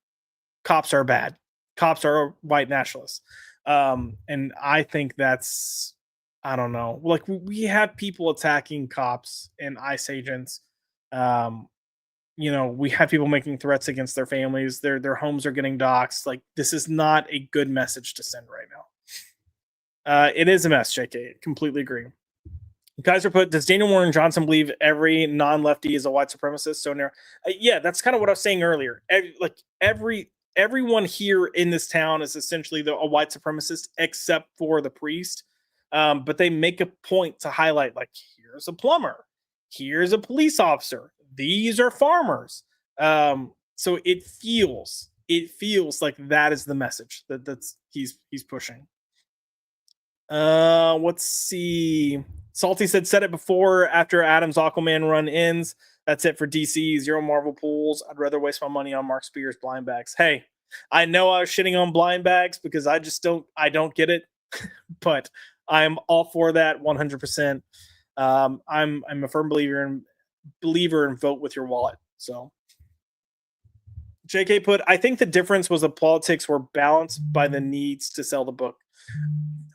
cops are bad, cops are white nationalists. And I think that's, I don't know, like we have people attacking cops and ICE agents. We have people making threats against their families. Their homes are getting doxxed. Like, this is not a good message to send right now. It is a mess, JK. Completely agree. Kaiser put, does Daniel Warren Johnson believe every non-lefty is a white supremacist? So yeah, that's kind of what I was saying earlier. Everyone here in this town is essentially a white supremacist except for the priest. But they make a point to highlight, like, here's a plumber, here's a police officer, these are farmers. So it feels like that is the message that's he's pushing. Let's see. Salty said it before, after Adam's Aquaman run ends, that's it for DC. Zero Marvel pools. I'd rather waste my money on Mark Spears blind bags. Hey, I know I was shitting on blind bags because I don't get it, but I'm all for that 100%. I'm a firm believer in vote with your wallet. So JK put, I think the difference was the politics were balanced by the needs to sell the book.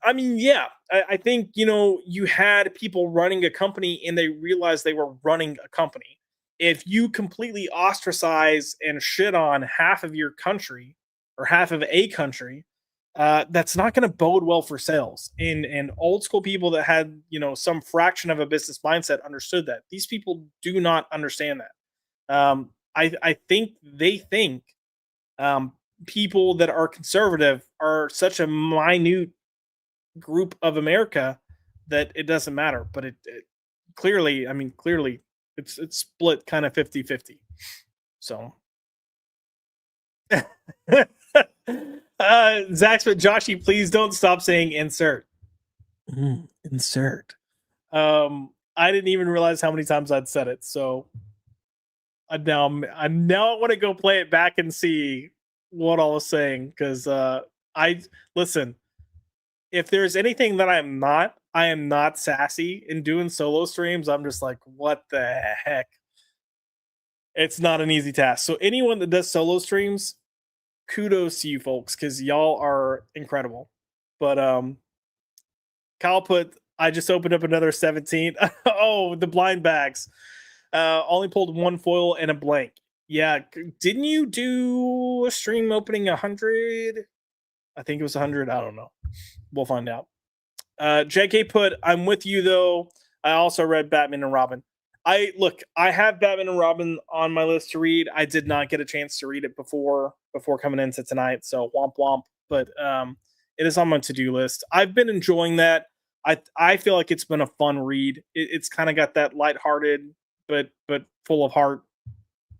I mean, yeah, I think, you had people running a company and they realized they were running a company. If you completely ostracize and shit on half of your country or half of a country, that's not going to bode well for sales. And old school people that had, some fraction of a business mindset understood that. These people do not understand that. I think they think people that are conservative are such a minute group of America that it doesn't matter. But it clearly it's split kind of 50-50. So Zach, but Joshy, please don't stop saying insert. Insert. I didn't even realize how many times I'd said it. So I now want to go play it back and see what I was saying because I listen. If there's anything that I am not sassy in doing solo streams. I'm just like, what the heck? It's not an easy task. So anyone that does solo streams, kudos to you folks because y'all are incredible. But Kyle put, I just opened up another 17. Oh, the blind bags. Only pulled one foil and a blank. Yeah, didn't you do a stream opening 100? I think it was 100. I don't know. We'll find out. JK put, I'm with you though. I also read Batman and Robin. I have Batman and Robin on my list to read. I did not get a chance to read it before coming into tonight, so womp womp. But it is on my to-do list. I've been enjoying that. I feel like it's been a fun read. It's kind of got that lighthearted but full of heart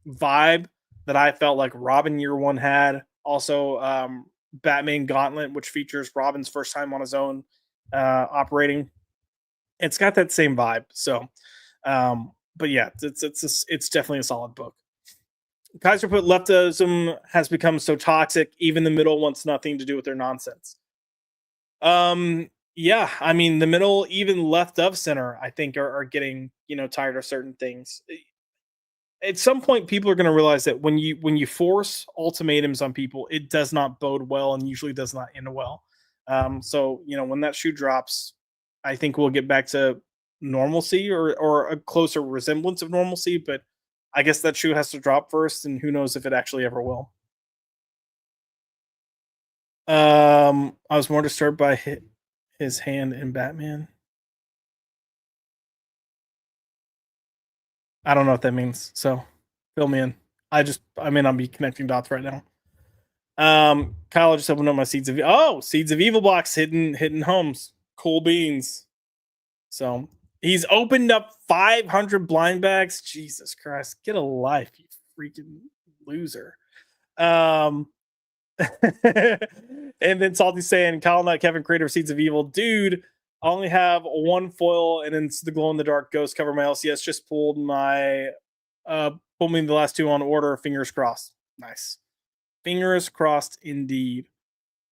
vibe that I felt like Robin Year One had. Also, Batman Gauntlet, which features Robin's first time on his own operating. It's got that same vibe. So, but yeah, it's definitely a solid book. Kaiser put leftism has become so toxic. Even the middle wants nothing to do with their nonsense. Yeah, I mean the middle, even left of center, I think are getting tired of certain things. At some point people are going to realize that when you force ultimatums on people, it does not bode well and usually does not end well. So when that shoe drops, I think we'll get back to normalcy or a closer resemblance of normalcy, but I guess that shoe has to drop first and who knows if it actually ever will. I was more disturbed by his hand in Batman. I don't know what that means, so fill me in. I mean I'll be connecting dots right now. Kyle just opened up my Seeds of Evil box, hidden homes, cool beans. So he's opened up 500 blind bags. Jesus Christ, get a life, you freaking loser. Um, and then Salty saying, Kyle, not Kevin, creator of Seeds of Evil, dude. I only have one foil, and it's the glow in the dark ghost cover. My LCS just pulled me the last two on order. Fingers crossed. Nice. Fingers crossed indeed.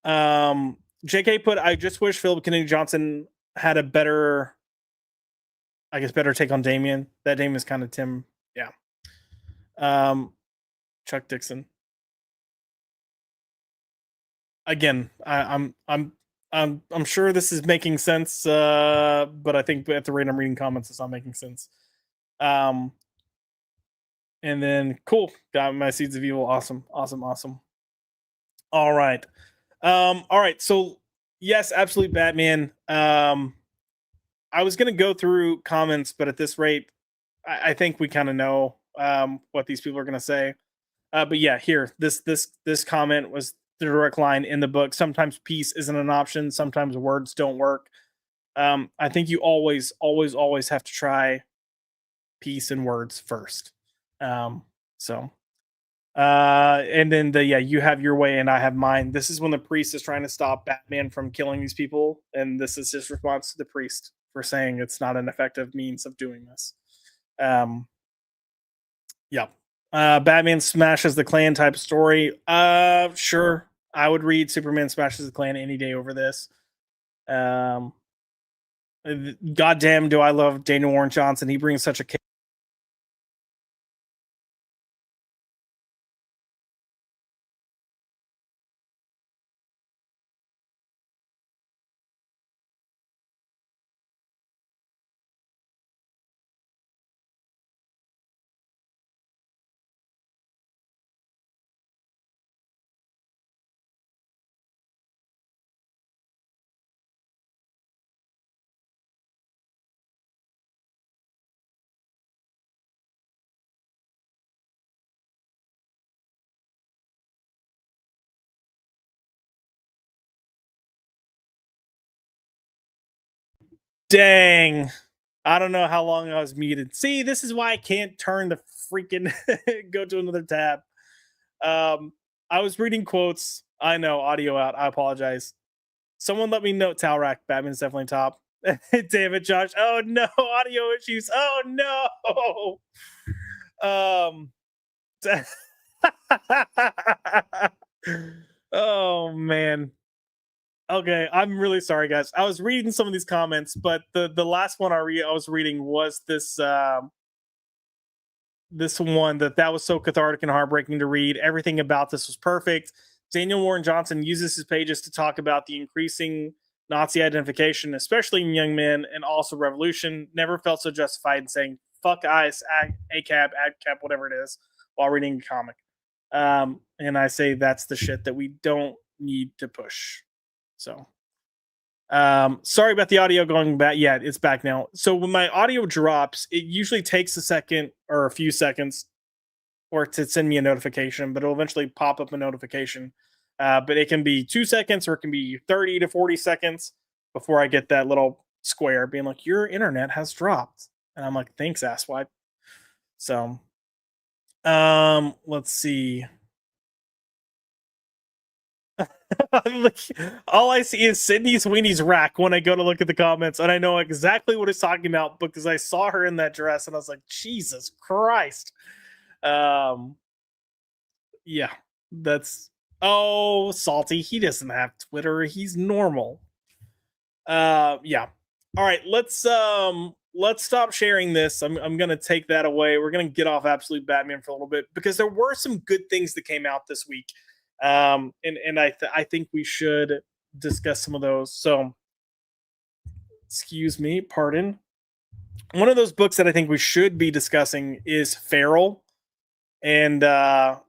JK put, I just wish Philip Kennedy Johnson had a better take on Damien. That Damien's kind of Tim. Yeah. Chuck Dixon. Again, I'm sure this is making sense, but I think at the rate I'm reading comments, it's not making sense. And then cool, got my Seeds of Evil. Awesome. All right. All right. So yes, absolutely Batman. I was gonna go through comments, but at this rate, I think we kind of know what these people are gonna say. But yeah, here, this comment was the direct line in the book. Sometimes peace isn't an option. Sometimes words don't work. I think you always have to try peace and words first. So and then you have your way and I have mine. This is when the priest is trying to stop Batman from killing these people, and this is his response to the priest for saying it's not an effective means of doing this. Yeah. Batman smashes the Klan type story. Sure. I would read Superman smashes the Klan any day over this. Goddamn, do I love Daniel Warren Johnson? He brings such a dang. I don't know how long I was muted. See, this is why I can't turn the freaking go to another tab. I was reading quotes. I know, audio out. I apologize. Someone let me know Talrak. Batman's definitely top. Damn it, Josh. Oh no, audio issues. Oh no. Um Oh man. Okay, I'm really sorry guys. I was reading some of these comments, but the last one I was reading was this one that was so cathartic and heartbreaking to read. Everything about this was perfect. Daniel Warren Johnson uses his pages to talk about the increasing Nazi identification, especially in young men, and also revolution. Never felt so justified in saying "fuck ICE, ACAB, ACAB, whatever it is," while reading a comic. And I say that's the shit that we don't need to push. So sorry about the audio going back. Yeah, it's back now. So when my audio drops, it usually takes a second or a few seconds or to send me a notification, but it'll eventually pop up a notification. But it can be 2 seconds or it can be 30 to 40 seconds before I get that little square being like, your internet has dropped. And I'm like, thanks, asswipe. So let's see. Like, all I see is Sydney Sweeney's rack when I go to look at the comments, and I know exactly what he's talking about because I saw her in that dress, and I was like, Jesus Christ. Um, yeah, that's salty. He doesn't have Twitter. He's normal. Yeah. All right, let's stop sharing this. I'm gonna take that away. We're gonna get off Absolute Batman for a little bit because there were some good things that came out this week. And I think we should discuss some of those. So, excuse me, pardon. One of those books that I think we should be discussing is Feral. And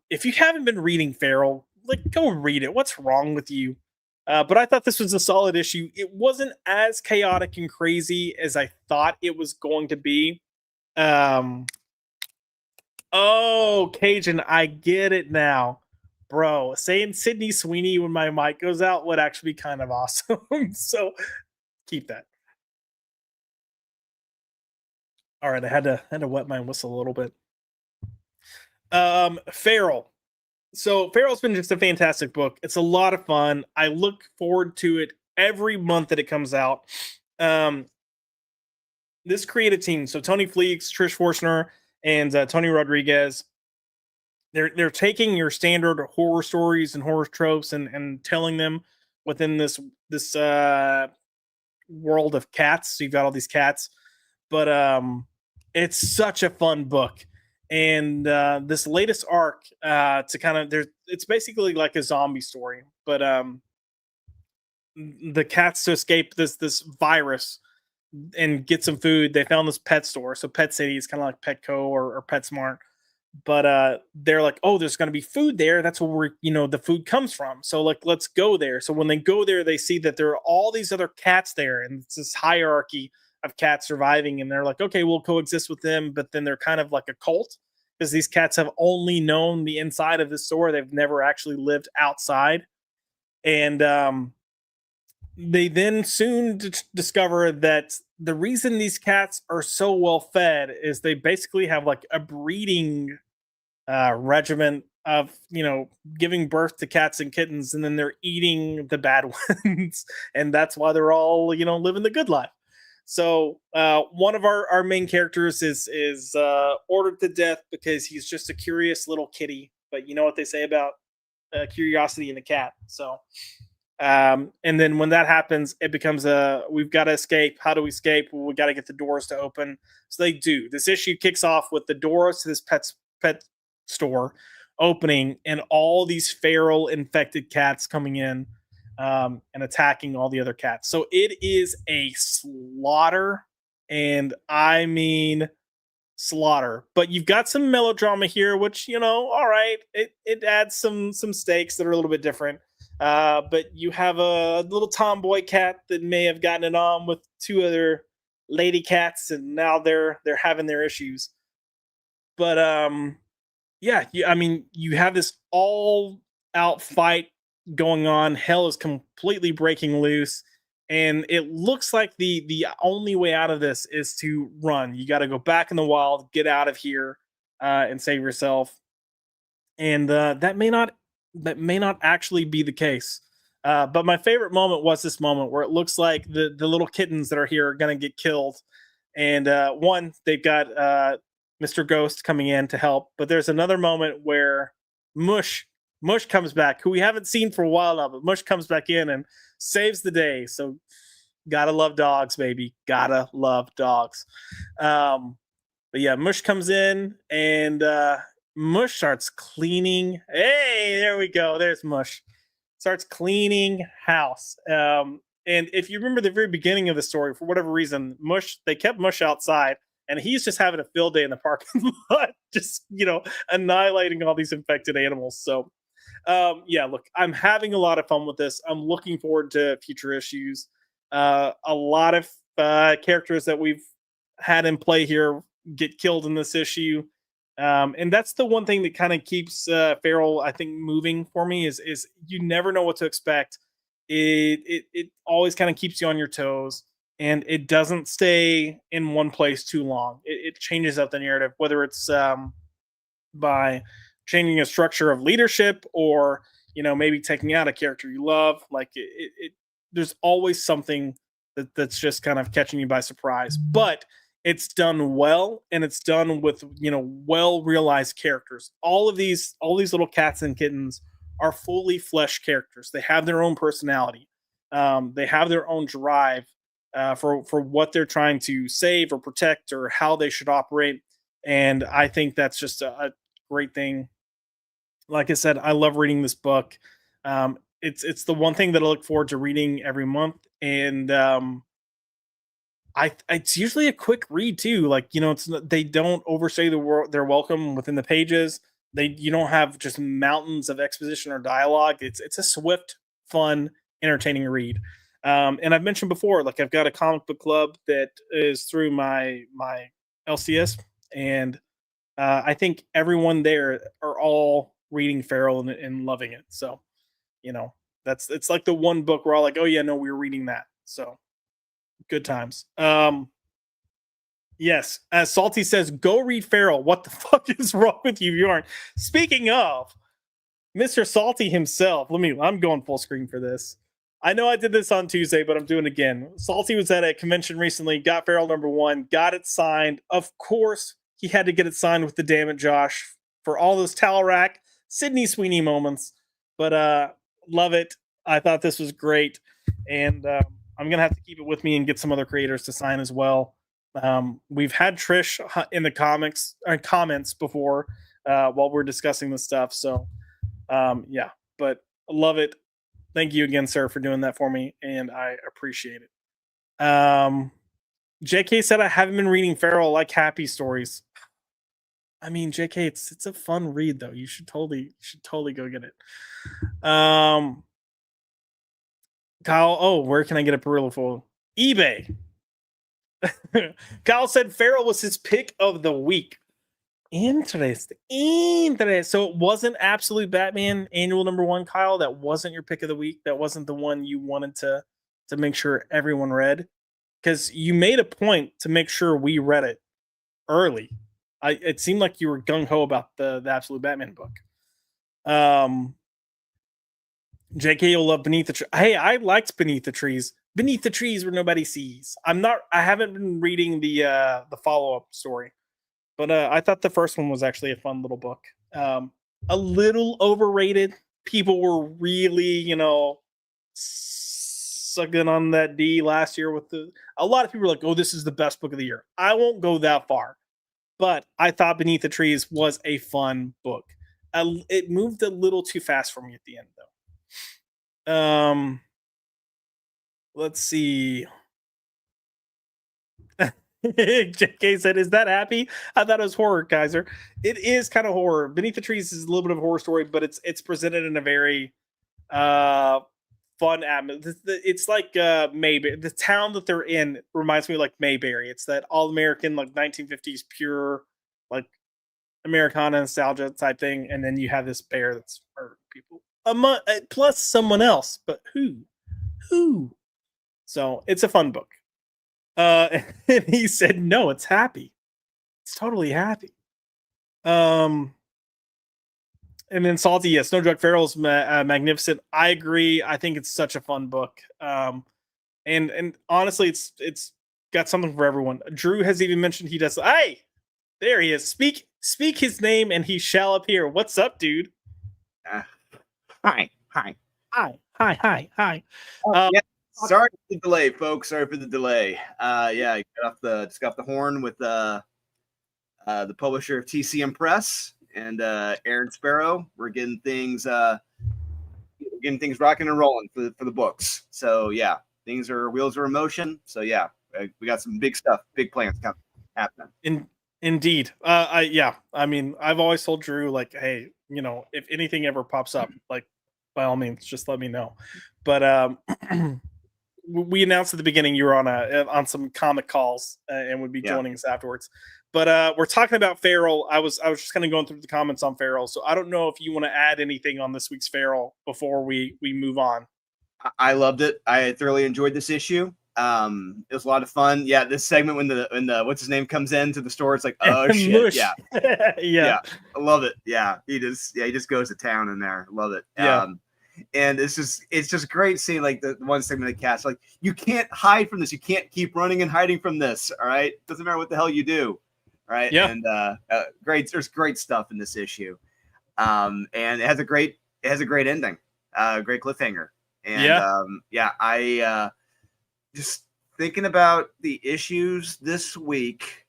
if you haven't been reading Feral, like go read it. What's wrong with you? But I thought this was a solid issue. It wasn't as chaotic and crazy as I thought it was going to be. Um, oh, Cajun, I get it now. Bro, saying Sydney Sweeney when my mic goes out would actually be kind of awesome. So keep that. All right, I had to wet my whistle a little bit. Feral. So Feral's been just a fantastic book. It's a lot of fun. I look forward to it every month that it comes out. Um, this creative team, so Tony Fleeks, Trish Forstner, and Tony Rodriguez, they're taking your standard horror stories and horror tropes and telling them within this world of cats. So you've got all these cats, but it's such a fun book. And this latest arc to kind of there, it's basically like a zombie story, but the cats to escape this virus and get some food. They found this pet store, so Pet City is kind of like Petco or PetSmart, but they're like, oh, there's going to be food there. That's where the food comes from, so like let's go there. So when they go there, they see that there are all these other cats there, and it's this hierarchy of cats surviving, and they're like, okay, we'll coexist with them, but then they're kind of like a cult because these cats have only known the inside of the store. They've never actually lived outside. And they then soon discover that the reason these cats are so well fed is they basically have like a breeding regiment of giving birth to cats and kittens, and then they're eating the bad ones, and that's why they're all living the good life. So one of our main characters is ordered to death because he's just a curious little kitty. But you know what they say about curiosity in the cat. So and then when that happens, it becomes we've got to escape. How do we escape? Well, we got to get the doors to open. So they do. This issue kicks off with the doors to this pet store opening and all these feral infected cats coming in and attacking all the other cats. So it is a slaughter, and I mean slaughter. But you've got some melodrama here, which all right, it adds some stakes that are a little bit different. But you have a little tomboy cat that may have gotten it on with two other lady cats, and now they're having their issues. But yeah, I mean, you have this all out fight going on. Hell is completely breaking loose, and it looks like the only way out of this is to run. You got to go back in the wild, get out of here, and save yourself. And that may not actually be the case. But my favorite moment was this moment where it looks like the little kittens that are here are going to get killed. And one, they've got Mr. Ghost coming in to help. But there's another moment where Mush Mush comes back, who we haven't seen for a while now, but Mush comes back in and saves the day. So gotta love dogs, baby. Gotta love dogs. Um, but yeah, Mush comes in and Mush starts cleaning. Hey, there we go. There's Mush. Starts cleaning house. And if you remember the very beginning of the story, for whatever reason, Mush they kept Mush outside, and he's just having a field day in the parking lot, just annihilating all these infected animals. So yeah, look, I'm having a lot of fun with this. I'm looking forward to future issues. A lot of characters that we've had in play here get killed in this issue. And that's the one thing that kind of keeps Farrell, I think, moving for me is you never know what to expect. It always kind of keeps you on your toes, and it doesn't stay in one place too long. It changes up the narrative, whether it's by changing a structure of leadership or maybe taking out a character you love. Like there's always something that's just kind of catching you by surprise, but it's done well, and it's done with well realized characters. All these little cats and kittens are fully fleshed characters. They have their own personality. They have their own drive for what they're trying to save or protect or how they should operate. And I think that's just a great thing. Like I said, I love reading this book. It's the one thing that I look forward to reading every month, and it's usually a quick read too. Like they don't overstay their welcome within the pages. You don't have just mountains of exposition or dialogue. It's a swift, fun, entertaining read. And I've mentioned before, like I've got a comic book club that is through my LCS, and I think everyone there are all reading Farrell and loving it. So it's like the one book where all like, oh yeah, no, we were reading that. So good times. Yes, as Salty says, go read Farrell. What the fuck is wrong with you, Bjorn? Speaking of Mr. Salty himself, I'm going full screen for this. I know I did this on Tuesday, but I'm doing it again. Salty was at a convention recently, got Farrell #1, got it signed. Of course, he had to get it signed with the Damn It Josh for all those towel rack Sydney Sweeney moments. But love it. I thought this was great. And I'm going to have to keep it with me and get some other creators to sign as well. We've had Trish in the comments before while we're discussing this stuff. So yeah, but I love it. Thank you again, sir, for doing that for me, and I appreciate it. JK said I haven't been reading Farrell like Happy Stories. I mean, JK, it's a fun read though. You should totally go get it. Kyle, where can I get a Perillo full? eBay. Kyle said Farrell was his pick of the week. Interesting. So it wasn't Absolute Batman Annual #1, Kyle. That wasn't your pick of the week. That wasn't the one you wanted to make sure everyone read, because you made a point to make sure we read it early. It seemed like you were gung ho about the Absolute Batman book. JK will love Beneath the Trees. Hey, I liked Beneath the Trees. Beneath the Trees Where Nobody Sees. I haven't been reading the follow-up story, but I thought the first one was actually a fun little book. A little overrated. People were really, sucking on that D last year a lot of people were like, oh, this is the best book of the year. I won't go that far, but I thought Beneath the Trees was a fun book. It moved a little too fast for me at the end, though. Let's see. JK said, is that Happy? I thought it was horror, Kaiser. It is kind of horror. Beneath the Trees is a little bit of a horror story, but it's presented in a very fun atmosphere. It's like Mayberry. The town that they're in reminds me of like Mayberry. It's that all-American, like 1950s pure, like Americana nostalgia type thing, and then you have this bear that's murdering people. Plus someone else, but who? So it's a fun book. And he said, no, it's Happy. It's totally Happy. And then Salty, yeah, Snow Drug Feral's magnificent. I agree. I think it's such a fun book. And honestly, it's got something for everyone. Drew has even mentioned he does. Hey, there he is. Speak his name, and he shall appear. What's up, dude? Hi. Hi. Yeah. Sorry for the delay, folks. Sorry for the delay. Yeah, I just got off the horn with the publisher of TCM Press and Aaron Sparrow. We're getting things rocking and rolling for the books. So yeah, wheels are in motion. So yeah, we got some big stuff, big plans happening. Indeed. I mean, I've always told Drew, like, hey, if anything ever pops up, like, by all means, just let me know. But we announced at the beginning you were on some comic calls and would be joining us afterwards. But we're talking about Feral. I was just kind of going through the comments on Feral, so I don't know if you want to add anything on this week's Feral before we move on. I loved it. I thoroughly enjoyed this issue. It was a lot of fun. Yeah, this segment when the what's his name comes into the store, it's like, oh shit, yeah. yeah, I love it. Yeah, he just goes to town in there. Love it. Yeah. And it's just great seeing like the one segment of the cast, like, you can't hide from this. You can't keep running and hiding from this. All right, doesn't matter what the hell you do. All right, yeah. And there's great stuff in this issue. And it has a great ending, great cliffhanger. And I just thinking about the issues this week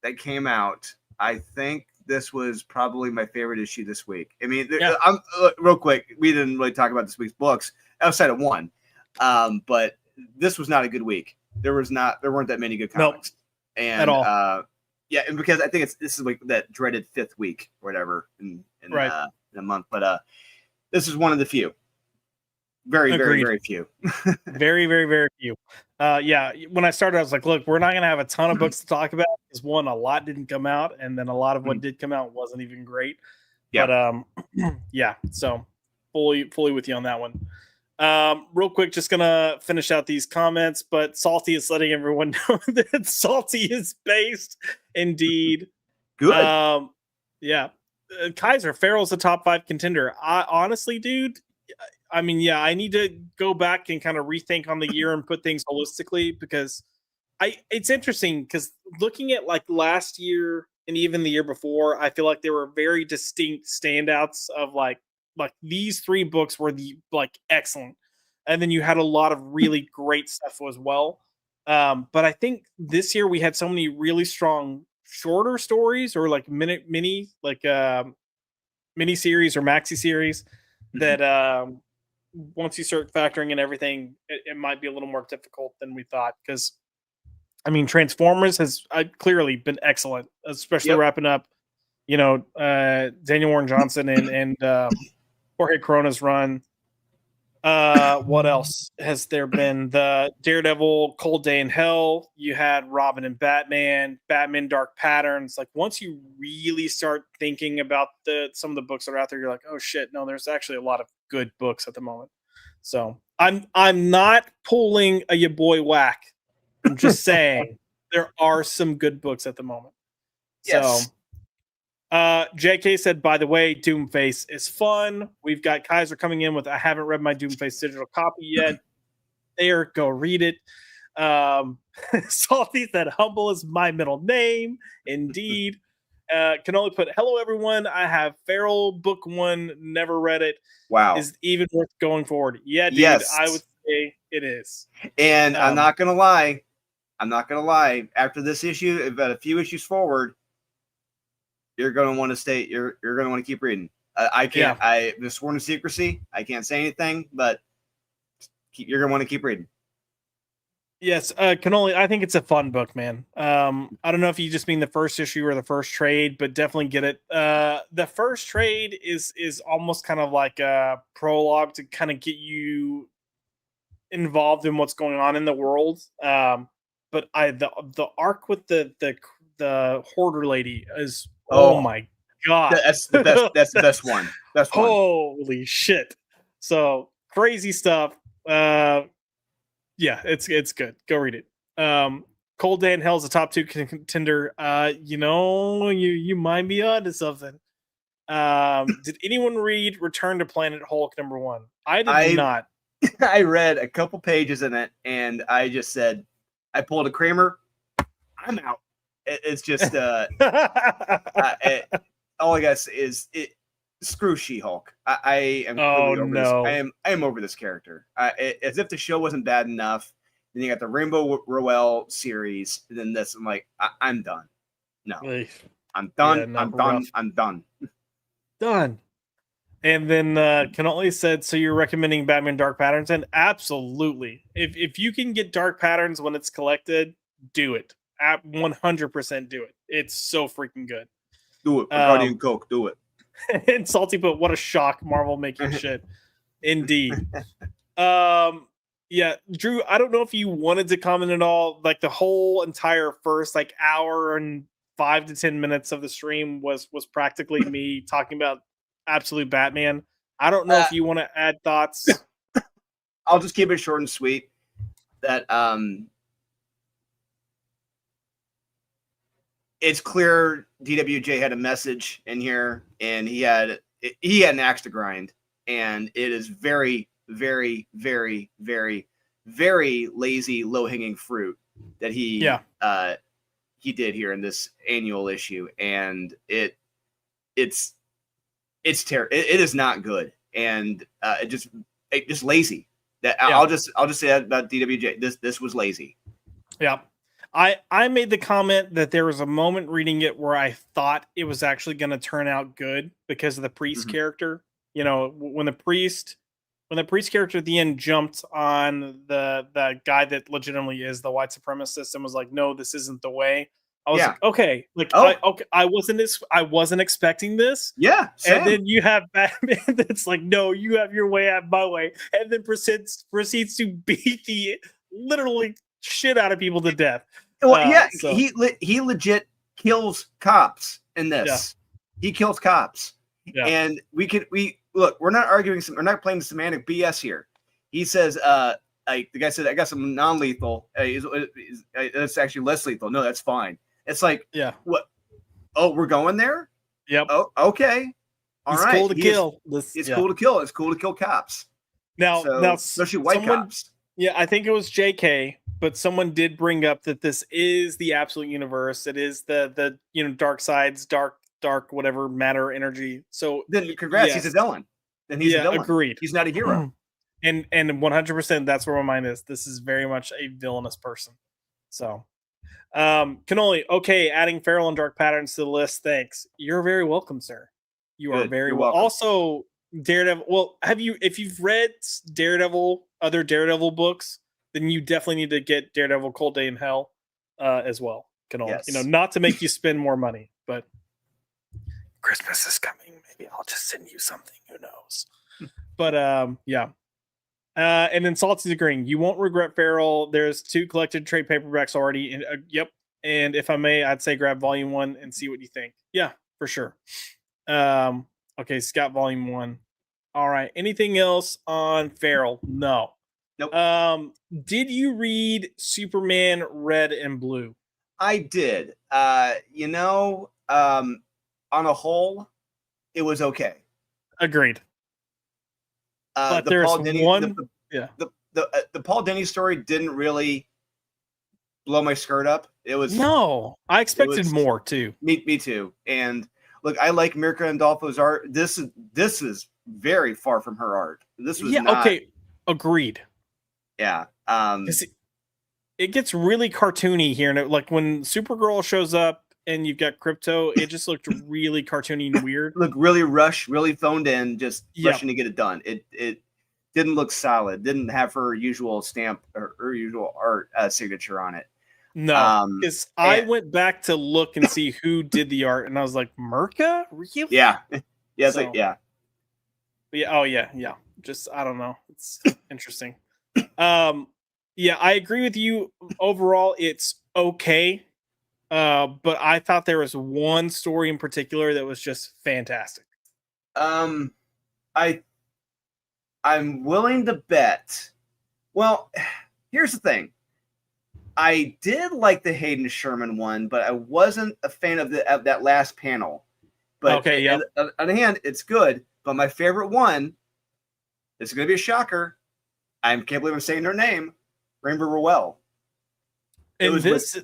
that came out, I think this was probably my favorite issue this week. I mean, real quick, we didn't really talk about this week's books outside of one, but this was not a good week. There weren't that many good comics, and at all. Yeah, and because I think this is like that dreaded fifth week or whatever in a month, but this is one of the few. Very, Agreed. very, very few. Very, very, very few. Yeah, when I started, I was like, look, we're not going to have a ton of books to talk about because one, a lot didn't come out, and then a lot of what did come out wasn't even great. Yeah. But yeah, so fully with you on that one. Real quick, just gonna finish out these comments, but Salty is letting everyone know that Salty is based. Indeed. Good. Yeah. Kaiser Feral's a top 5 contender. Honestly, dude, I mean, yeah, I need to go back and kind of rethink on the year and put things holistically, because it's interesting because looking at like last year and even the year before, I feel like there were very distinct standouts of like these 3 books were like excellent, and then you had a lot of really great stuff as well. But I think this year we had so many really strong shorter stories or like mini series or maxi series that once you start factoring in everything, it might be a little more difficult than we thought. Because I mean, Transformers has clearly been excellent, especially wrapping up, Daniel Warren Johnson and Jorge Corona's run. What else has there been? The Daredevil, Cold Day in Hell. You had Robin and Batman Dark Patterns. Like once you really start thinking about some of the books that are out there, you're like, oh shit, no, there's actually a lot of good books at the moment. So I'm not pulling a ya boy whack. I'm just saying there are some good books at the moment. Yes. So JK said, by the way, Doomface is fun. We've got Kaiser coming in with, I haven't read my Doomface digital copy yet. There, go read it. Salty said, humble is my middle name. Indeed. Can only put, hello everyone. I have Feral book 1, never read it. Wow. Is even worth going forward? Yeah, dude, yes. I would say it is. And I'm not gonna lie. After this issue, about a few issues forward, you're going to want to stay. You're going to want to keep reading. I can't. Yeah. The sworn to secrecy. I can't say anything, but you're going to want to keep reading. Yes, Cannoli. I think it's a fun book, man. I don't know if you just mean the first issue or the first trade, but definitely get it. The first trade is almost kind of like a prologue to kind of get you involved in what's going on in the world. But the arc with the hoarder lady is. Oh my god, that's the best. That's the best one. That's one. Holy shit! So crazy stuff. Yeah, it's good. Go read it. Cold Day in Hell is a top 2 contender. You might be onto something. Did anyone read Return to Planet Hulk #1? I did I not. I read a couple pages in it, and I just said, I pulled a Kramer. I'm out. It's just all I guess is it. Screw She-Hulk. I am Oh completely over this. no. I am over this character. As if the show wasn't bad enough. Then you got the Rainbow Rowell series. And then this, I'm like, I'm done. No, I'm done. Yeah, no, I'm rough. done. I'm done. Done. And then Canoli said, "So you're recommending Batman Dark Patterns?" And absolutely, if you can get Dark Patterns when it's collected, do it. At 100% do it. It's so freaking good. Do it. Guardian Coke. Do it. And Salty put, "What a shock, Marvel making shit." Indeed. Yeah, Drew, I don't know if you wanted to comment at all. Like the whole entire first like hour and 5 to 10 minutes of the stream was practically me talking about absolute Batman. I don't know if you want to add thoughts. I'll just keep it short and sweet. That it's clear DWJ had a message in here, and he had an axe to grind, and it is very, very, very, very, very lazy, low hanging fruit that he did here in this annual issue, and it's terrible. It is not good, and it just lazy. That I'll just say that about DWJ. This was lazy. Yeah. I made the comment that there was a moment reading it where I thought it was actually going to turn out good because of the priest character. You know, when the priest character at the end jumped on the guy that legitimately is the white supremacist and was like, "No, this isn't the way." I was like, "Okay, like I wasn't expecting this." Yeah, same. And then you have Batman that's like, "No, you have your way, I have my way," and then proceeds to beat the literally shit out of people to death. Well, so. he legit kills cops in this. Yeah. He kills cops, and we look. We're not arguing. We're not playing semantic BS here. He says, like the guy said, I got some non-lethal. It's actually less lethal. No, that's fine. It's like, what? Oh, we're going there. Yep. Oh, okay. All right. Cool to kill. It's cool to kill. It's cool to kill cops. Now, especially white cops. Yeah, I think it was JK, but someone did bring up that this is the absolute universe. It is the dark sides, dark whatever matter energy. So then congrats, he's a villain. Then he's a villain. Agreed. He's not a hero. And 100% that's where my mind is. This is very much a villainous person. So Canoli, okay, adding Feral and Dark Patterns to the list. Thanks. You're very welcome, sir. You are very welcome. Also, Daredevil. Well, if you've read other Daredevil books, then you definitely need to get Daredevil Cold Day in Hell as well. Canoli. Yes. Not to make you spend more money, but Christmas is coming. Maybe I'll just send you something. Who knows? But yeah. And then Salty's agreeing. You won't regret Feral. There's 2 collected trade paperbacks already. Yep. And if I may, I'd say grab volume 1 and see what you think. Yeah, for sure. Okay, Scott, volume 1. All right. Anything else on Feral? No. Nope. Did you read Superman Red and Blue? I did. On a whole, it was okay. Agreed. But the there's Paul Dini, one. The Paul Dini story didn't really blow my skirt up. It was I expected more too. Me too. And look, I like Mirka Andolfo's art. This is very far from her art. This was okay. Agreed. Yeah. It gets really cartoony here. And like when Supergirl shows up and you've got Crypto, it just looked really cartoony and weird. Look, really rushed, really phoned in, just rushing to get it done. It didn't look solid. Didn't have her usual stamp or her usual art signature on it. No, because I went back to look and see who did the art, and I was like, Mirka? Really? Yeah. Yeah, so, yeah. Yeah. Just I don't know. It's interesting. Yeah, I agree with you. Overall, it's okay. But I thought there was one story in particular that was just fantastic. I'm willing to bet. Well, here's the thing. I did like the Hayden Sherman one, but I wasn't a fan of that last panel. But Okay, yep. on the hand, it's good. But my favorite one, this is going to be a shocker. I can't believe I'm saying her name, Rainbow Rowell. It And was this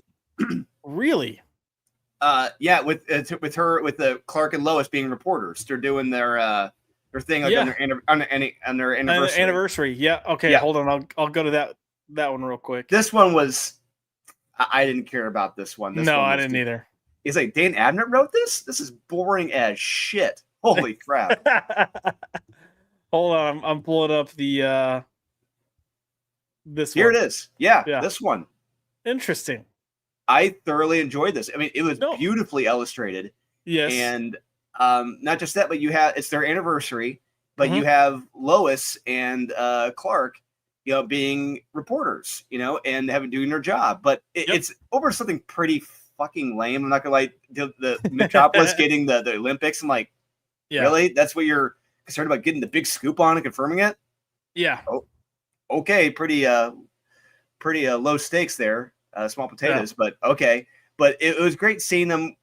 really, yeah, with her with the Clark and Lois being reporters. They're doing their thing like yeah, on their anniversary. anniversary. Yeah. Okay, Yeah. hold on. I'll go to that one real quick. This one was I didn't care about this one. This No, one I was didn't either. He's like, Dan Abnett wrote this? This is boring as shit. Holy crap. Hold on, I'm pulling up the this Here one. it is. Yeah, Yeah. this one. Interesting. I thoroughly enjoyed this. I mean, it was No. beautifully illustrated. Yes. And not just that, but it's their anniversary, but Mhm. you have Lois and Clark, being reporters, and doing their job. But it's over something pretty fucking lame. I'm not gonna lie. The Metropolis getting the Olympics. I'm like, really? That's what you're concerned about, getting the big scoop on and confirming it? Yeah. Oh, okay. Pretty low stakes there. Small potatoes, but okay. But it was great seeing them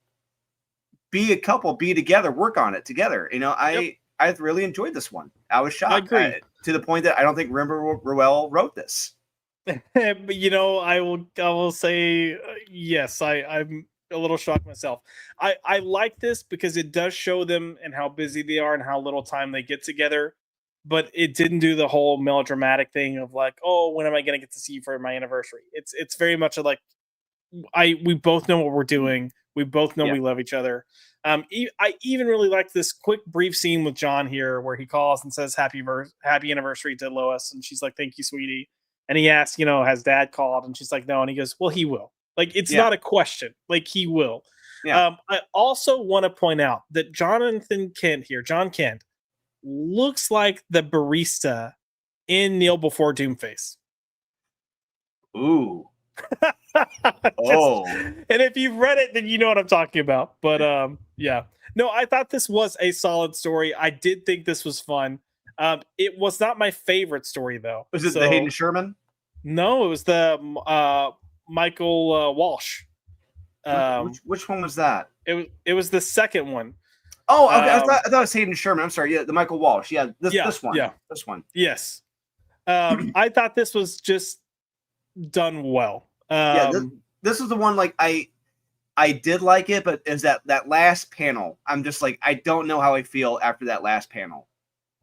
be a couple, be together, work on it together. I really enjoyed this one. I was shocked. I agree. To the point that I don't think Rainbow Rowell wrote this. But I will say yes. I'm a little shocked myself. I like this because it does show them and how busy they are and how little time they get together. But it didn't do the whole melodramatic thing of like, oh, when am I going to get to see you for my anniversary? It's very much like we both know what we're doing. We both know we love each other. I even really like this quick brief scene with John here where he calls and says happy anniversary to Lois, and she's like, thank you, sweetie. And he asks, has Dad called? And she's like, no. And he goes, well, he will. Like, it's not a question. Like, he will. Yeah. I also want to point out that John Kent looks like the barista in Kneel Before Doomface. Ooh. And if you've read it, then you know what I'm talking about. But yeah. No, I thought this was a solid story. I did think this was fun. It was not my favorite story though. Was it the Hayden Sherman? No, it was the Michael Walsh. Which one was that? It was the second one. Oh, okay. I thought it was Hayden Sherman. I'm sorry. Yeah, the Michael Walsh. Yeah, this one. Yeah, this one. Yes. I thought this was just done well. This is the one. Like I did like it, but is that last panel? I'm just like, I don't know how I feel after that last panel.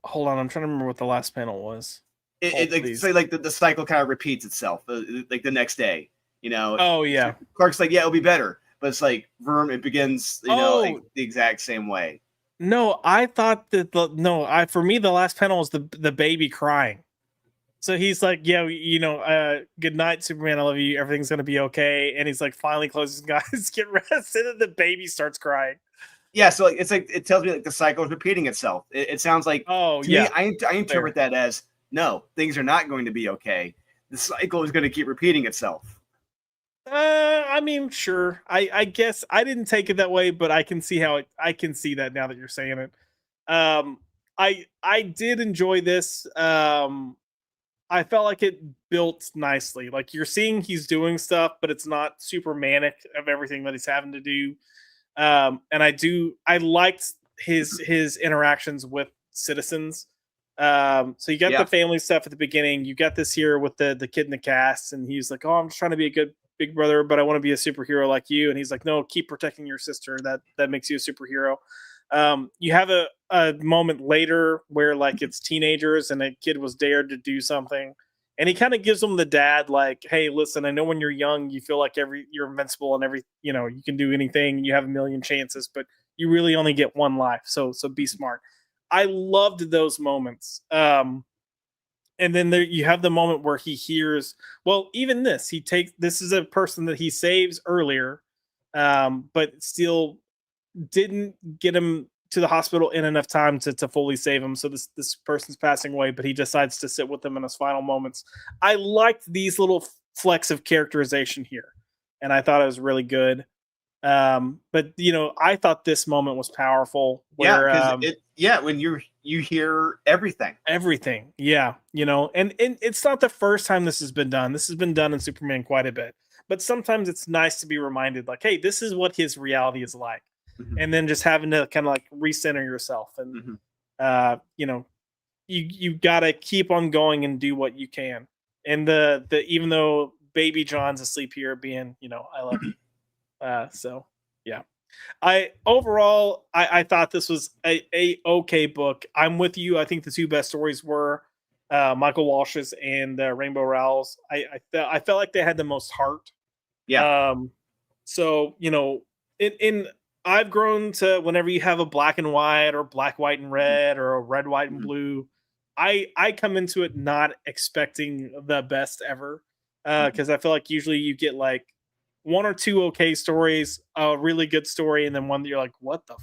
Hold on, I'm trying to remember what the last panel was. The cycle kind of repeats itself, like the next day. Oh yeah. Clark's like, yeah, it'll be better, but it's like it begins, like the exact same way. No, I thought that for me the last panel was the baby crying. So he's like, yeah, good night, Superman. I love you. Everything's going to be okay. And he's like, finally closes his eyes, get rest. And then the baby starts crying. Yeah. So it's like, it tells me like the cycle is repeating itself. It sounds like, to me, I interpret that as, no, things are not going to be okay. The cycle is going to keep repeating itself. I mean, sure. I guess I didn't take it that way, but I can see I can see that now that you're saying it. I did enjoy this. I felt like it built nicely. Like you're seeing he's doing stuff, but it's not super manic of everything that he's having to do. And I liked his interactions with citizens. So you got the family stuff at the beginning. You got this here with the kid in the cast, and he's like, oh, I'm just trying to be a good big brother, but I want to be a superhero like you. And he's like, no, keep protecting your sister. That makes you a superhero. You have a moment later where like it's teenagers and a kid was dared to do something, and he kind of gives them the dad like, hey, listen, I know when you're young you feel like you're invincible and you can do anything, you have a million chances, but you really only get one life, so be smart. I loved those moments. And then you have the moment where he hears, well, even this is a person that he saves earlier, but still didn't get him to the hospital in enough time to fully save him. So this person's passing away, but he decides to sit with him in his final moments. I liked these little flecks of characterization here, and I thought it was really good. But I thought this moment was powerful. Where, when you hear everything, and it's not the first time this has been done. This has been done in Superman quite a bit. But sometimes it's nice to be reminded, like, hey, this is what his reality is like. Mhm. and then just having to kind of like recenter yourself. And Mhm. you gotta keep on going and do what you can. And the even though baby John's asleep here, being I love you. So yeah. I thought this was a okay book. I'm with you. I think the two best stories were Michael Walsh's and Rainbow Rowell's. I felt like they had the most heart. Yeah. Um, so in I've grown to, whenever you have a black and white or black, white, and Mhm. red or a red, white, and Mhm. blue, I come into it not expecting the best ever, Mhm. because I feel like usually you get like one or two okay stories, a really good story, and then one that you're like, what the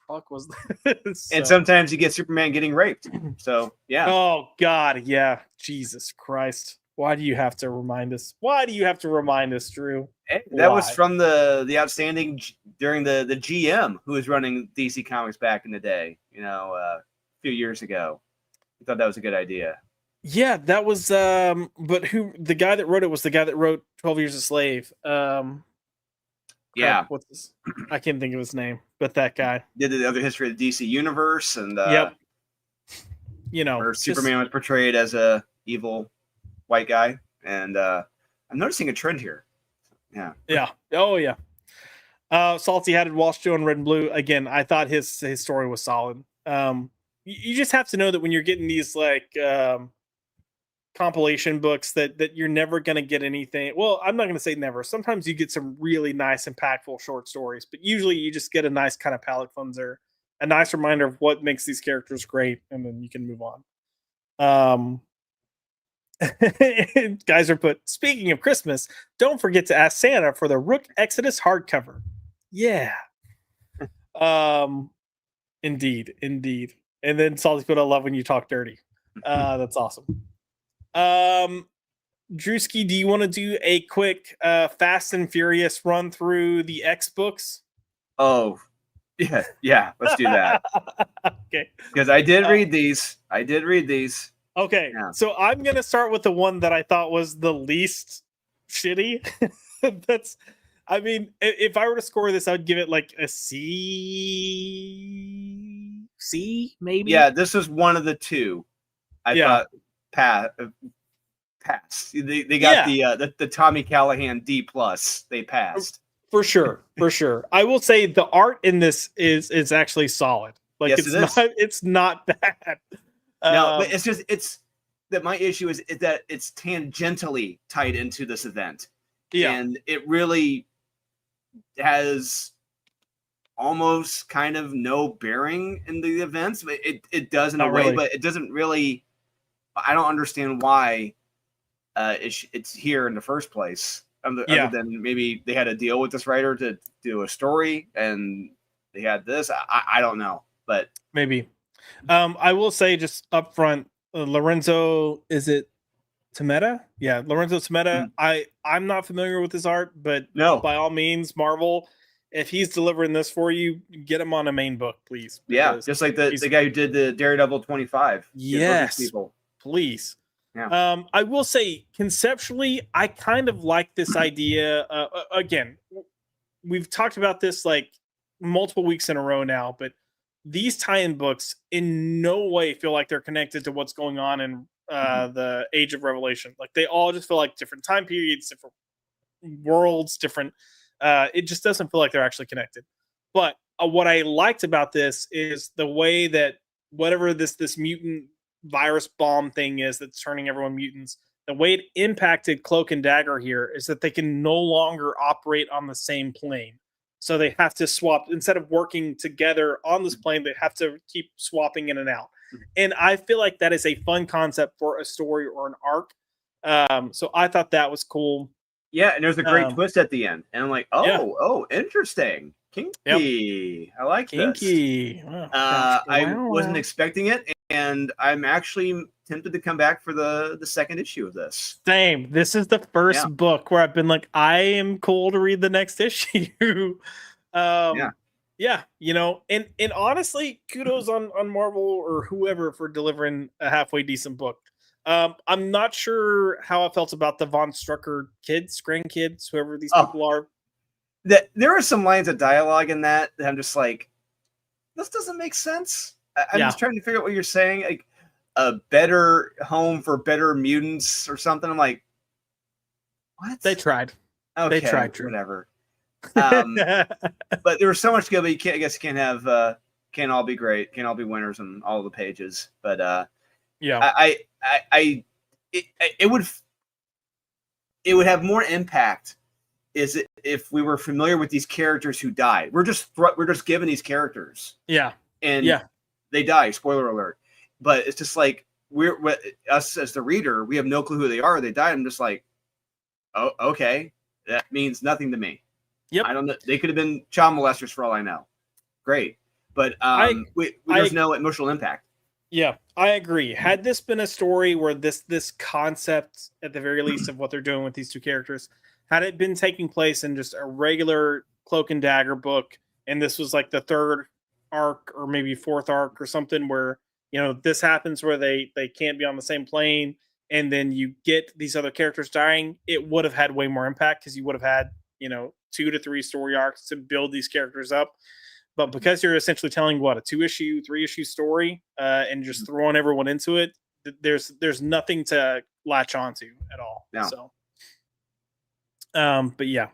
fuck was this? And So, sometimes you get Superman getting raped. So yeah. oh God, yeah, Jesus Christ. Why do you have to remind us? Why do you have to remind us, Drew? Hey, that was Why? from the outstanding during the GM who was running DC Comics back in the day. A few years ago. I thought that was a good idea. Yeah, that was but who the guy that wrote it was the guy that wrote 12 Years a Slave. Crap, Yeah, what's his, I can't think of his name, but that guy. did the other history of the DC universe, and Yep. where Just Superman was portrayed as a evil white guy, and I'm noticing a trend here. Yeah, yeah. Oh yeah. Salty Hatted Walsh Joe in Red and Blue. Again, I thought his story was solid. You just have to know that when you're getting these like compilation books that you're never going to get anything. Well, I'm not going to say never. Sometimes you get some really nice impactful short stories, but usually you just get a nice kind of palate cleanser, a nice reminder of what makes these characters great, and then you can move on. Guys are put, speaking of Christmas, don't forget to ask Santa for the Rook Exodus hardcover. Yeah. Um indeed. And then Salty put, I love when you talk dirty. That's awesome. Um Drewski, do you want to do a quick Fast and Furious run through the X books? Oh, yeah. Let's do that Okay. because I did read these. I did read these. Okay. Yeah. So I'm gonna start with the one that I thought was the least shitty. That's, I mean, if I were to score this, I'd give it like a C, maybe. Yeah, this was one of the two. I Yeah. thought pass. Pass. They got Yeah. the Tommy Callahan D+. They passed. For sure. For sure. I will say the art in this is actually solid. Like Yes, it is. it's not bad. No, but it's that my issue is that it's tangentially tied into this event, Yeah. and it really has almost kind of no bearing in the events. But it does in a Not way, really. but it doesn't really. I don't understand why it's here in the first place. Other than maybe they had a deal with this writer to do a story, and they had this. I don't know, but Maybe. I will say just up front, Lorenzo, is it Tameta? Yeah, Lorenzo Tameta. mm, I'm not familiar with his art, but no, by all means, Marvel, if he's delivering this for you, get him on a main book, please, yeah, because just like he's, the guy who did the Daredevil 25. Get Booker's yes, people. please. Yeah. I will say conceptually, I kind of like this idea. Again, we've talked about this like multiple weeks in a row now, but these tie-in books in no way feel like they're connected to what's going on in the Age of Revelation. Like they all just feel like different time periods, different worlds, different. It just doesn't feel like they're actually connected. But what I liked about this is the way that whatever this mutant virus bomb thing is that's turning everyone mutants, the way it impacted Cloak and Dagger here is that they can no longer operate on the same plane. So they have to swap, instead of working together on this plane, they have to keep swapping in and out. And I feel like that is a fun concept for a story or an arc. So I thought that was cool. Yeah, and there's a great twist at the end, and I'm like, Yeah. oh, interesting, kinky. Yep. I like kinky. This. I wasn't expecting it, and I'm actually tempted to come back for the second issue of this. Same. This is the first book where I've been like, I am cool to read the next issue. Yeah, and honestly, kudos on Marvel or whoever for delivering a halfway decent book. I'm not sure how I felt about the Von Strucker kids, grandkids, whoever these people are. that there are some lines of dialogue in that I'm just like, this doesn't make sense. I'm just trying to figure out what you're saying. Like a better home for better mutants or something. I'm like, what? They tried. Okay, they tried. Whatever. But there was so much good, but I guess you can't have can't all be great, can't all be winners on all the pages. But it would have more impact if we were familiar with these characters who died. We're just given these characters. And they die, spoiler alert. But it's just like us as the reader, we have no clue who they are. They died. I'm just like, oh, okay. That means nothing to me. I don't know. They could have been child molesters for all I know. Great. But there's no emotional impact. Yeah, I agree. Had this been a story where this concept, at the very least, of what they're doing with these two characters, had it been taking place in just a regular Cloak and Dagger book, and this was like the third arc or maybe fourth arc or something where, this happens where they can't be on the same plane, and then you get these other characters dying, it would have had way more impact because you would have had, 2 to 3 story arcs to build these characters up. But because you're essentially telling a 2-issue, 3-issue story, and just throwing everyone into it, there's nothing to latch onto at all. No. So, but yeah,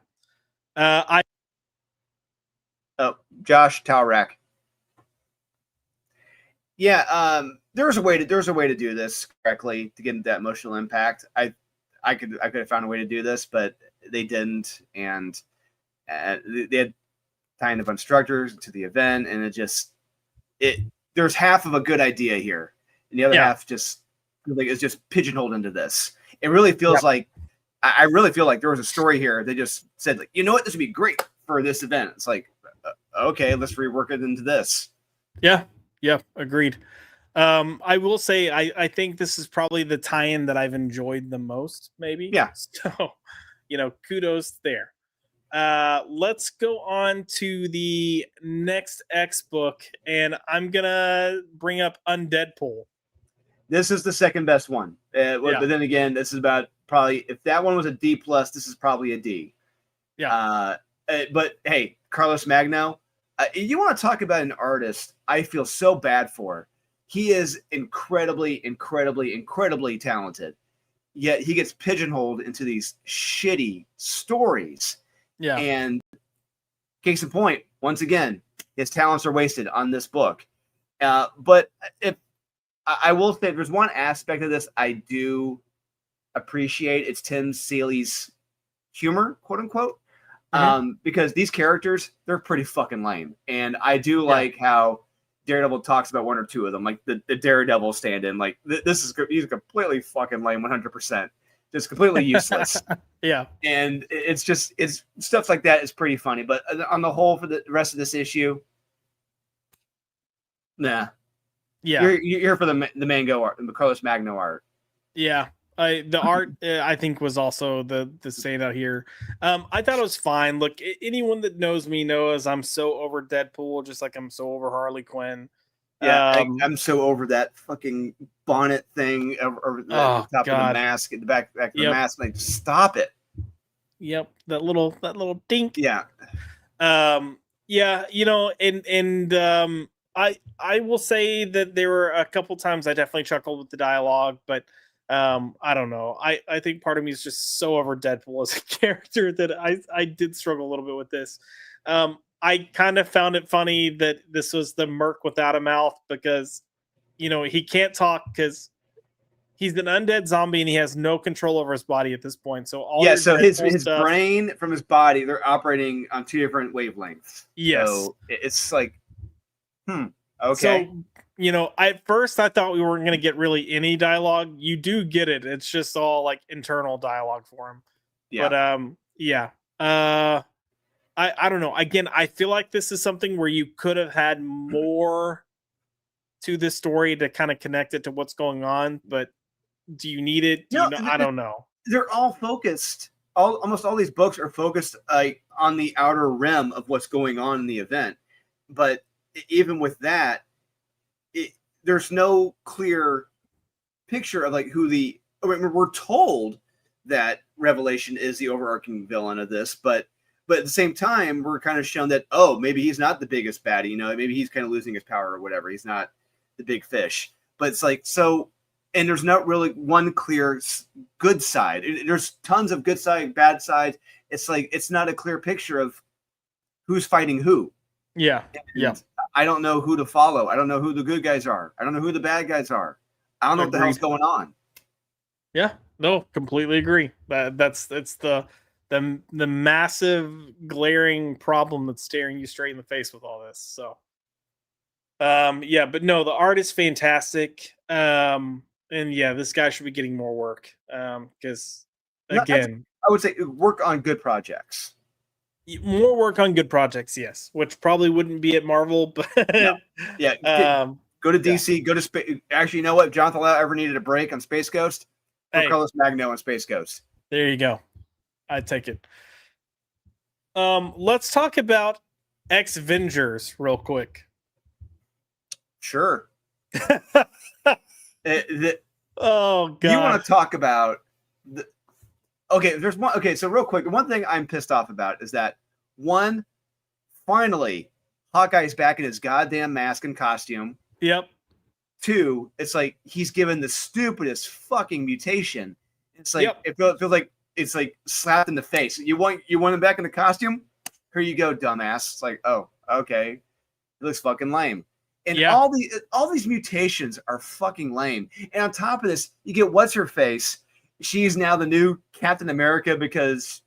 Josh Talrak. Yeah, there's a way to do this correctly to get that emotional impact. I could have found a way to do this, but they didn't, and they had kind of instructors to the event, and there's half of a good idea here, and the other half just is just pigeonholed into this. It really feels like I really feel like there was a story here. They just said, like, you know what, this would be great for this event. It's like, okay, let's rework it into this. Yeah, agreed. I will say I think this is probably the tie-in that I've enjoyed the most, maybe. Yeah. So, kudos there. Let's go on to the next X book, and I'm gonna bring up Undeadpool. This is the second best one. But then again, this is about probably, if that one was a D+, this is probably a D. Yeah. But hey, Carlos Magno, you want to talk about an artist I feel so bad for. He is incredibly, incredibly, incredibly talented. Yet he gets pigeonholed into these shitty stories. Yeah. And case in point, once again, his talents are wasted on this book. But if I will say, there's one aspect of this I do appreciate. It's Tim Seeley's humor, quote unquote. Because these characters, they're pretty fucking lame. And I do like how Daredevil talks about one or two of them, like the Daredevil stand-in. Like, he's completely fucking lame, 100%. Just completely useless. Yeah. And it's stuff like that is pretty funny. But on the whole, for the rest of this issue, nah. Yeah. You're here for the Mango art, the Carlos Magno art. Yeah. The art, I think, was also the standout here. I thought it was fine. Look, anyone that knows me knows I'm so over Deadpool, just like I'm so over Harley Quinn. Yeah, I'm so over that fucking bonnet thing over the top of the mask, at the back of the mask. Like, stop it. Yep, that little dink. Yeah. Yeah, I will say that there were a couple times I definitely chuckled with the dialogue, but I don't know. I think part of me is just so over Deadpool as a character that I did struggle a little bit with this. I kind of found it funny that this was the Merc without a mouth because, he can't talk because he's an undead zombie and he has no control over his body at this point. So so his brain from his body, they're operating on 2 different wavelengths. Yes. So it's like, okay. So, at first I thought we weren't going to get really any dialogue. You do get it. It's just all like internal dialogue for him. Yeah. But I don't know. Again, I feel like this is something where you could have had more to this story to kind of connect it to what's going on, but do you need it? I don't know. They're all focused. Almost all these books are focused on the outer rim of what's going on in the event. But even with that, there's no clear picture of like we're told that Revelation is the overarching villain of this, but But at the same time, we're kind of shown that, oh, maybe he's not the biggest baddie, you know, maybe he's kind of losing his power or whatever. He's not the big fish. But it's like, so, and there's not really one clear good side. There's tons of good side, bad side. It's like, it's not a clear picture of who's fighting who. Yeah. And I don't know who to follow. I don't know who the good guys are. I don't know who the bad guys are. I don't know what the hell's going on. Yeah, no, completely agree. It's the massive glaring problem that's staring you straight in the face with all this. So, yeah, but no, the art is fantastic. And yeah, this guy should be getting more work. Because again, I would say work on good projects. More work on good projects, yes. Which probably wouldn't be at Marvel, but no. Yeah. Go to DC. Go to space. Actually, you know what? If Jonathan Lau ever needed a break on Space Ghost, Carlos Magno on Space Ghost. There you go. I'd take it. Let's talk about X-Vengers real quick. Sure. Oh god. You want to talk about there's one. Okay, so real quick, one thing I'm pissed off about is that one, finally, Hawkeye's back in his goddamn mask and costume. Yep. Two, it's like he's given the stupidest fucking mutation. It's like it feels like it's like slapped in the face. You want him back in the costume? Here you go, dumbass. It's like, oh, okay. It looks fucking lame. And all these mutations are fucking lame. And on top of this, you get what's her face. She's now the new Captain America because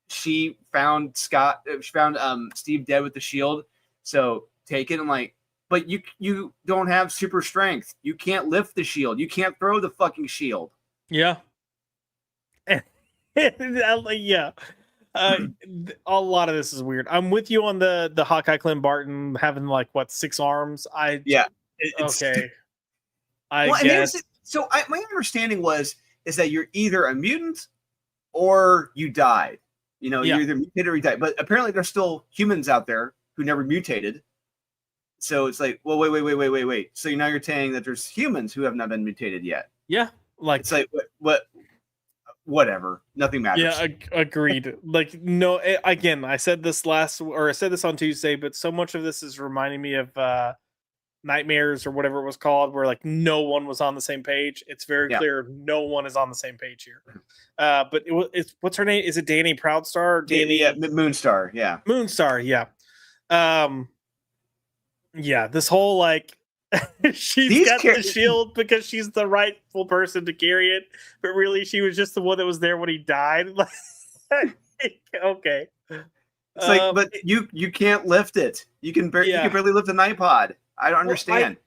she found Steve dead with the shield. So take it. I'm like, but you don't have super strength. You can't lift the shield. You can't throw the fucking shield. Yeah. Yeah. A lot of this is weird. I'm with you on the Hawkeye Clint Barton having like 6 arms. Okay. I guess. My understanding is that you're either a mutant or you died. You know, you're either mutated or you died. But apparently there's still humans out there who never mutated. So it's like, well, wait. So now you're saying that there's humans who have not been mutated yet. Yeah. Like it's like what whatever. Nothing matters. Yeah, agreed. Like, no, again, I said this on Tuesday, but so much of this is reminding me of Nightmares or whatever it was called, where like no one was on the same page. It's very clear no one is on the same page here. But it's what's her name? Is it Danny Proudstar? Moonstar. Yeah, Moonstar. Yeah. Yeah. This whole like she's got the shield because she's the rightful person to carry it, but really she was just the one that was there when he died. Okay. It's like, but you can't lift it. You can barely lift an iPod. I don't understand.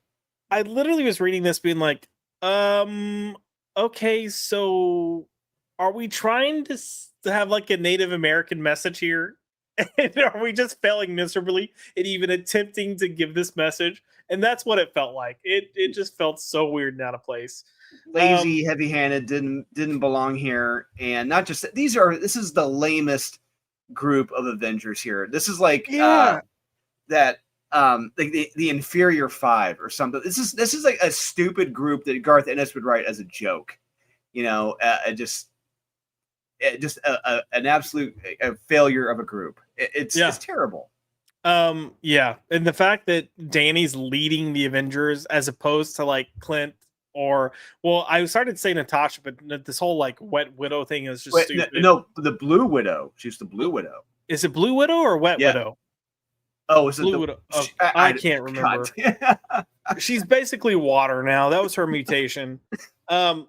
I literally was reading this being like, okay, so are we trying to have like a Native American message here? And are we just failing miserably at even attempting to give this message? And that's what it felt like. It just felt so weird and out of place. Lazy, heavy-handed, didn't belong here. And not just this is the lamest group of Avengers here. This is like that like the inferior 5 or something. This is like a stupid group that Garth Ennis would write as a joke. You know, just an absolute failure of a group. It's terrible. Yeah, and the fact that Danny's leading the Avengers as opposed to like Clint or I started to say Natasha, but this whole like Wet Widow thing is just stupid. No, the Blue Widow. She's the Blue Widow. Is it Blue Widow or Wet Widow? Oh, is it Blue Widow? Oh, I can't remember. She's basically water now. That was her mutation. The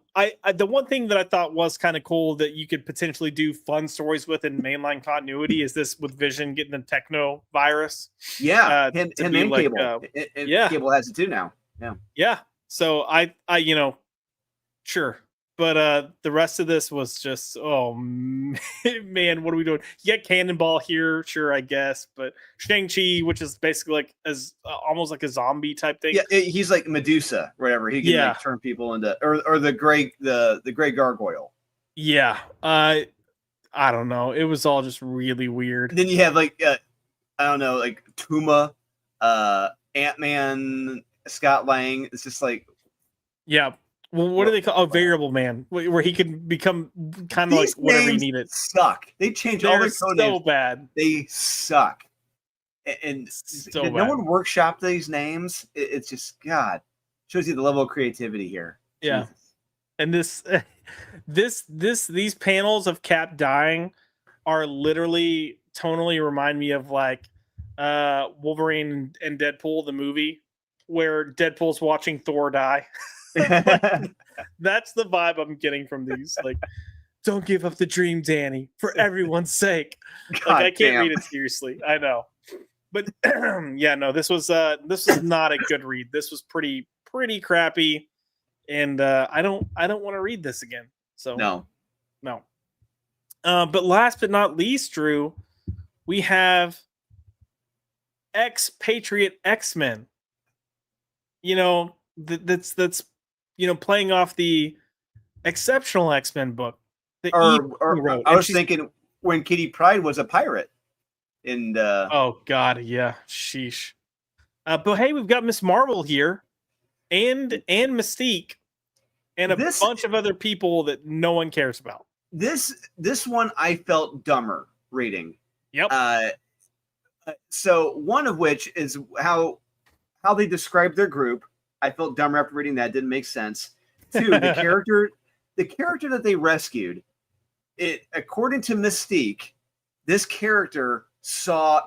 one thing that I thought was kind of cool that you could potentially do fun stories with in mainline continuity is this with Vision getting the techno virus. Yeah, and Cable. Cable has it too now. Yeah. So I sure. But the rest of this was just, oh man, what are we doing? You get Cannonball here, sure, I guess. But Shang-Chi, which is basically like almost like a zombie type thing. Yeah, he's like Medusa, whatever. He can like turn people into, or the gray gargoyle. Yeah, I don't know. It was all just really weird. And then you have like I don't know, like Tuma, Ant-Man, Scott Lang. It's just like Well, what do they call a variable man, where he can become kind of like These whatever you names need it. suck. They change all They're their code so names. bad. They suck. And So did bad. no one workshop these names? It's just God shows you the level of creativity here. Yeah. Jesus. And these panels of Cap dying are literally tonally remind me of like Wolverine and Deadpool the movie, where Deadpool's watching Thor die. Like, that's the vibe I'm getting from these. Like, don't give up the dream, Danny, for everyone's sake. Like, I can't read it seriously. I know. But yeah, no, this was not a good read. This was pretty crappy. And I don't want to read this again. So No. But last but not least, Drew, we have Patriot X-Men. You know, that's playing off the Exceptional X-Men book. Or I was thinking when Kitty Pryde was a pirate. And oh God, yeah, sheesh. But hey, we've got Miss Marvel here, and Mystique, and a bunch of other people that no one cares about. This one I felt dumber reading. Yep. So one of which is how they describe their group. I felt dumber after reading that. Didn't make sense. Two, the character that they rescued. According to Mystique, this character saw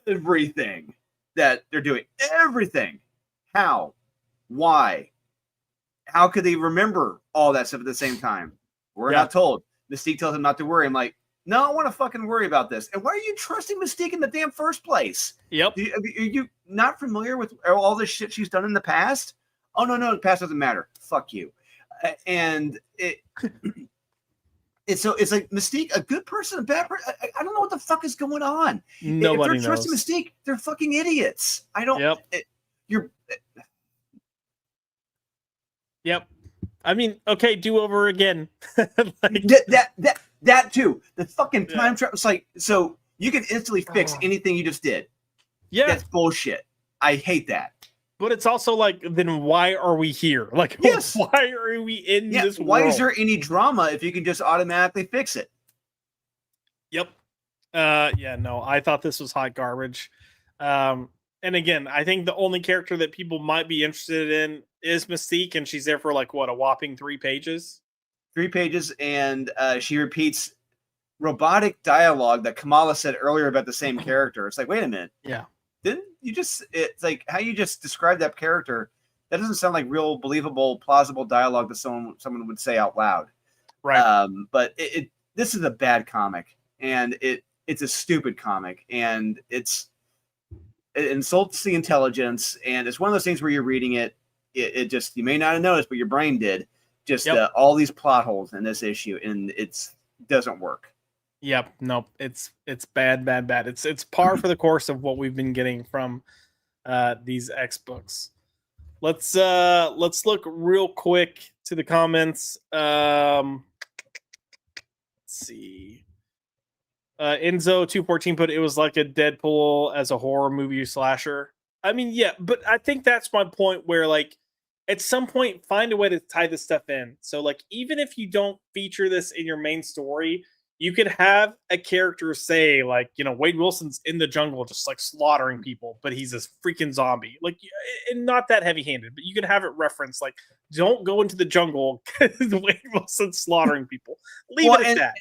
everything that they're doing. Everything. How? Why? How could they remember all that stuff at the same time? We're not told. Mystique tells him not to worry. I'm like, no, I want to fucking worry about this. And why are you trusting Mystique in the damn first place? Yep. Are you not familiar with all this shit she's done in the past? Oh, no, the past doesn't matter. Fuck you. And it's like Mystique, a good person, a bad person. I don't know what the fuck is going on. Nobody if they're trusting Mystique, they're fucking idiots. I don't. Yep. Yep. I mean, okay, do over again. Like, that too. The fucking time travel. It's like, so you can instantly fix anything you just did. Yeah. That's bullshit. I hate that. But it's also like, then why are we here? Like, why are we in this world? Why is there any drama if you can just automatically fix it? Yep. Yeah, no, I thought this was hot garbage. And again, I think the only character that people might be interested in is Mystique, and she's there for like what, a whopping 3 pages? 3 pages, and she repeats robotic dialogue that Kamala said earlier about the same character. It's like, wait a minute. Yeah. Didn't you just? It's like how you just described that character. That doesn't sound like real, believable, plausible dialogue that someone would say out loud. Right. But this is a bad comic, and it's a stupid comic, and it insults the intelligence, and it's one of those things where you're reading it just, you may not have noticed, but your brain did. Just all these plot holes in this issue, and it doesn't work. Yep. Nope. It's bad. It's par for the course of what we've been getting from these X books. Let's look real quick to the comments. Let's see. Enzo 214 put, it was like a Deadpool as a horror movie slasher. I mean, yeah, but I think that's my point, where like at some point find a way to tie this stuff in. So like, even if you don't feature this in your main story, you could have a character say like, Wade Wilson's in the jungle just like slaughtering people, but he's this freaking zombie. Like, and not that heavy-handed, but you could have it reference like, don't go into the jungle because Wade Wilson's slaughtering people. Leave it at that.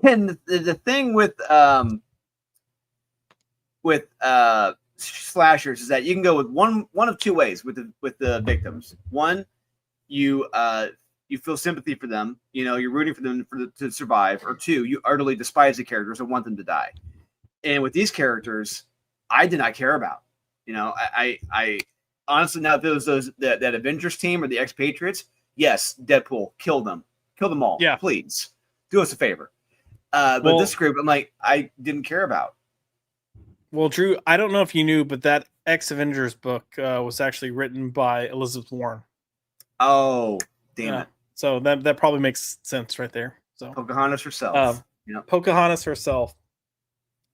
And the thing with slashers is that you can go with one of 2 ways with the victims. One, you feel sympathy for them, you're rooting for them to survive. Or 2, you utterly despise the characters and want them to die. And with these characters, I did not care about. I honestly, now if it was that Avengers team or the Expatriates, yes, Deadpool, kill them all. Yeah, please do us a favor. But this group, I'm like, I didn't care about. Well, Drew, I don't know if you knew, but that Avengers book was actually written by Elizabeth Warren. Oh, damn it! So that probably makes sense right there. So Pocahontas herself. Pocahontas herself.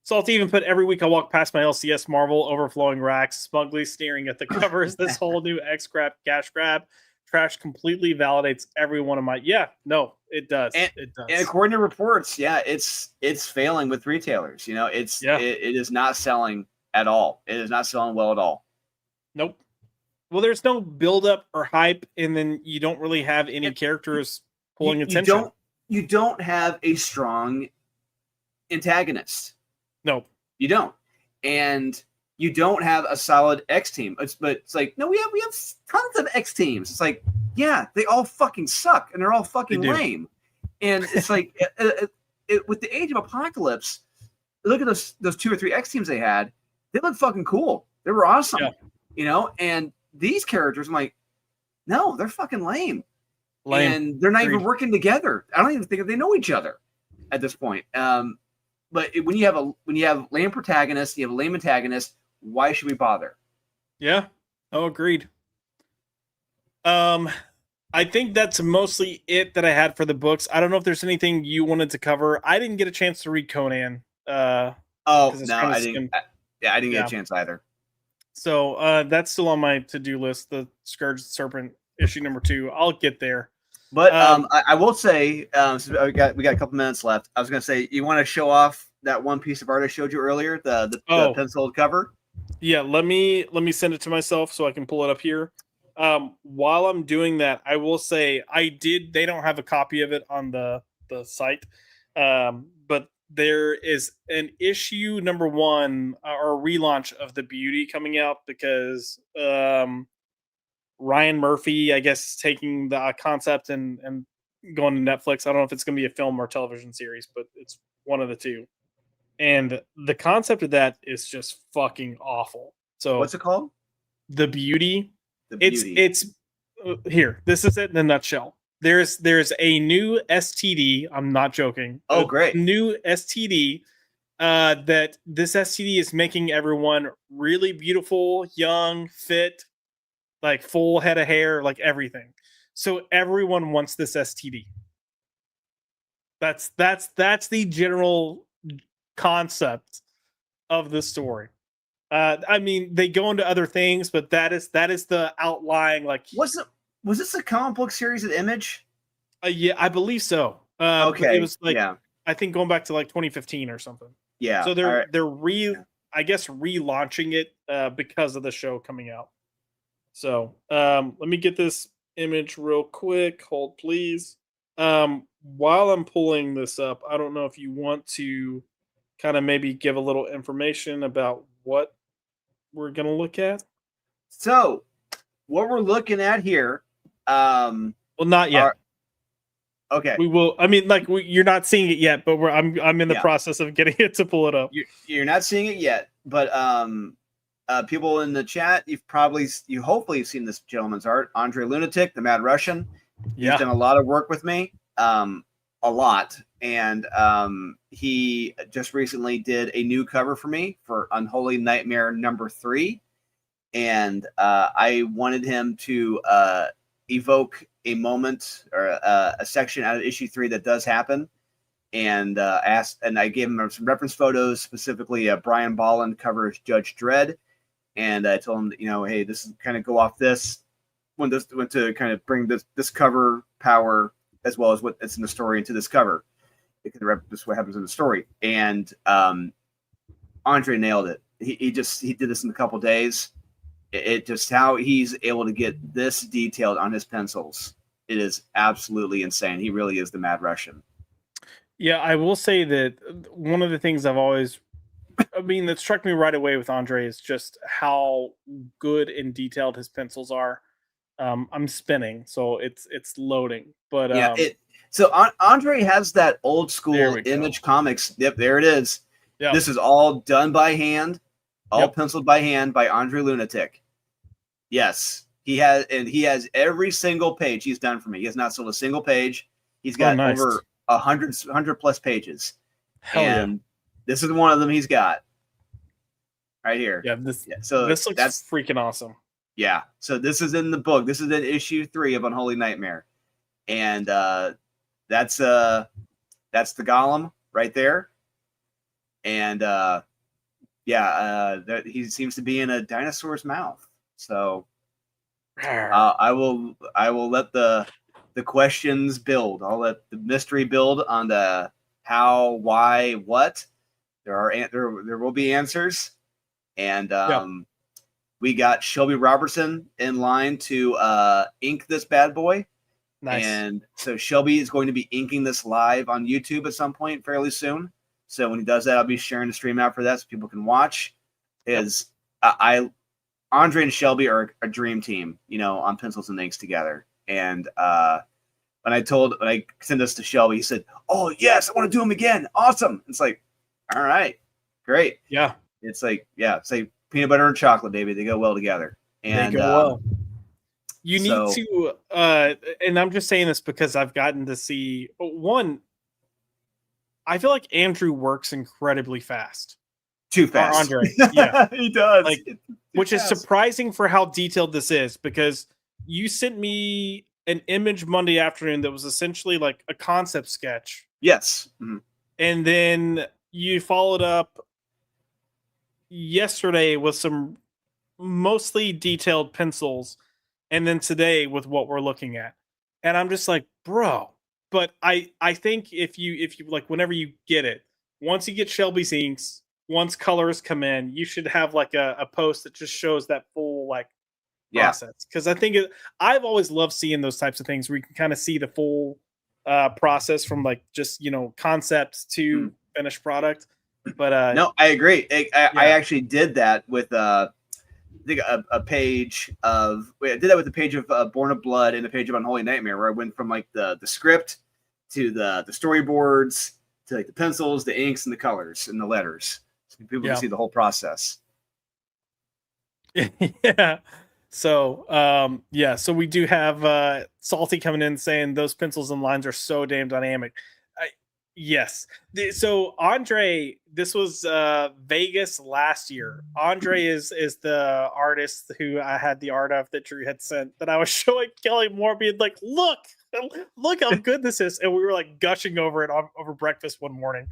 Salt even put, every week I walk past my LCS Marvel overflowing racks, smugly staring at the covers. This whole new X-Crap cash grab trash completely validates every one of my. Yeah, no, it does. And, It does. and according to reports, yeah, it's failing with retailers. You know, it is not selling at all. It is not selling well at all. Nope. Well, there's no build-up or hype, and then you don't really have any And characters pulling you attention. you don't have a strong antagonist. No, you don't, and you don't have a solid X team. But it's like, no, we have tons of X teams. It's like, yeah, they all fucking suck and they're all fucking lame. And it's like, with the Age of Apocalypse, look at those 2 or 3 X teams they had. They look fucking cool. They were awesome, you know. And these characters, I'm like, no, they're fucking lame. And they're not even working together. I don't even think they know each other at this point. But when you have lame protagonists, you have a lame antagonist. Why should we bother? Yeah. Oh, agreed. I think that's mostly it that I had for the books. I don't know if there's anything you wanted to cover. I didn't get a chance to read Conan. Oh no, I didn't. I didn't get a chance either. So that's still on my to-do list. The Scourge Serpent issue number 2. I'll get there. But I will say, so we got a couple minutes left. I was going to say, you want to show off that one piece of art I showed you earlier, the penciled cover? Yeah, let me send it to myself so I can pull it up here. While I'm doing that, I will say they don't have a copy of it on the site, but there is an issue number 1 or relaunch of the Beauty coming out because Ryan Murphy, I guess, is taking the concept and going to Netflix. I don't know if it's going to be a film or television series, but it's one of the two. And the concept of that is just fucking awful. So what's it called? The Beauty. The Beauty. It's here. This is it in a nutshell. There's a new STD. I'm not joking. Oh, great. New STD. That this STD is making everyone really beautiful, young, fit, like full head of hair, like everything. So everyone wants this STD. That's the general concept of the story. I mean, they go into other things, but that is the outlying. Like, was this a comic book series at Image? Yeah, I believe so. Okay, it was like I think going back to like 2015 or something. Yeah. So they're I guess relaunching it because of the show coming out. So let me get this image real quick. Hold, please. While I'm pulling this up, I don't know if you want to kind of maybe give a little information about what we're going to look at. So what we're looking at here. Well, not yet. Okay. We will. I mean, like you're not seeing it yet, but I'm in the process of getting it to pull it up. You're not seeing it yet, but people in the chat, you hopefully seen this gentleman's art, Andre Lunatic, the Mad Russian. Yeah. He's done a lot of work with me, a lot, and he just recently did a new cover for me for Unholy Nightmare number 3, and I wanted him to evoke a moment or a section out of issue 3 that does happen, and I gave him some reference photos, specifically Brian Bolland covers Judge Dredd, and I told him that, hey, this is kind of go off this when to kind of bring this cover power as well as what's in the story into this cover, because this is what happens in the story. And Andre nailed it. He did this in a couple days. It just how he's able to get this detailed on his pencils. It is absolutely insane. He really is the Mad Russian. Yeah, I will say that one of the things that struck me right away with Andre is just how good and detailed his pencils are. I'm spinning, so it's loading. But yeah, so Andre has that old school Image Comics. Yep, there it is. Yep. This is all done by hand, penciled by hand by Andre Lunatic. Yes, he has every single page he's done for me. He has not sold a single page. He's got over 100 plus pages. And this is one of them he's got right here. Yeah, this looks freaking awesome. Yeah, so this is in the book. This is in issue 3 of Unholy Nightmare, and that's the golem right there, and he seems to be in a dinosaur's mouth. So I will let the questions build. I'll let the mystery build on the how, why, what. There will be answers, and we got Shelby Robertson in line to ink this bad boy. Nice. And so Shelby is going to be inking this live on YouTube at some point fairly soon. So when he does that, I'll be sharing the stream out for that so people can watch. Andre and Shelby are a dream team, on pencils and inks together. And when I sent this to Shelby, he said, "Oh yes, I want to do them again. Awesome!" It's like, all right, great. Yeah. It's like peanut butter and chocolate, baby. They go well together. And they go well. You need to, and I'm just saying this because I've gotten to see one. I feel like Andrew works incredibly fast. Too fast. Or Andre, yeah, he does. Which is surprising for how detailed this is, because you sent me an image Monday afternoon that was essentially like a concept sketch. Yes. Mm-hmm. And then you followed up yesterday with some mostly detailed pencils, and then today with what we're looking at. And I'm just like, bro. But I think if you like, whenever you get it, once you get Shelby's inks, once colors come in, you should have like a post that just shows that full process. Because I think I've always loved seeing those types of things where you can kind of see the full process from just concepts to finished product. But no, I agree. I actually did that with I think a page of I did that with the page of Born of Blood and the page of Unholy Nightmare, where I went from the script to the storyboards to the pencils, the inks, and the colors and the letters, so people can see the whole process. Yeah. So so we do have Salty coming in saying those pencils and lines are so damn dynamic. Yes. So Andre, this was Vegas last year. Andre is the artist who I had the art of that Drew had sent, that I was showing Kelly Moore, being like, look how good this is. And we were gushing over it over breakfast one morning.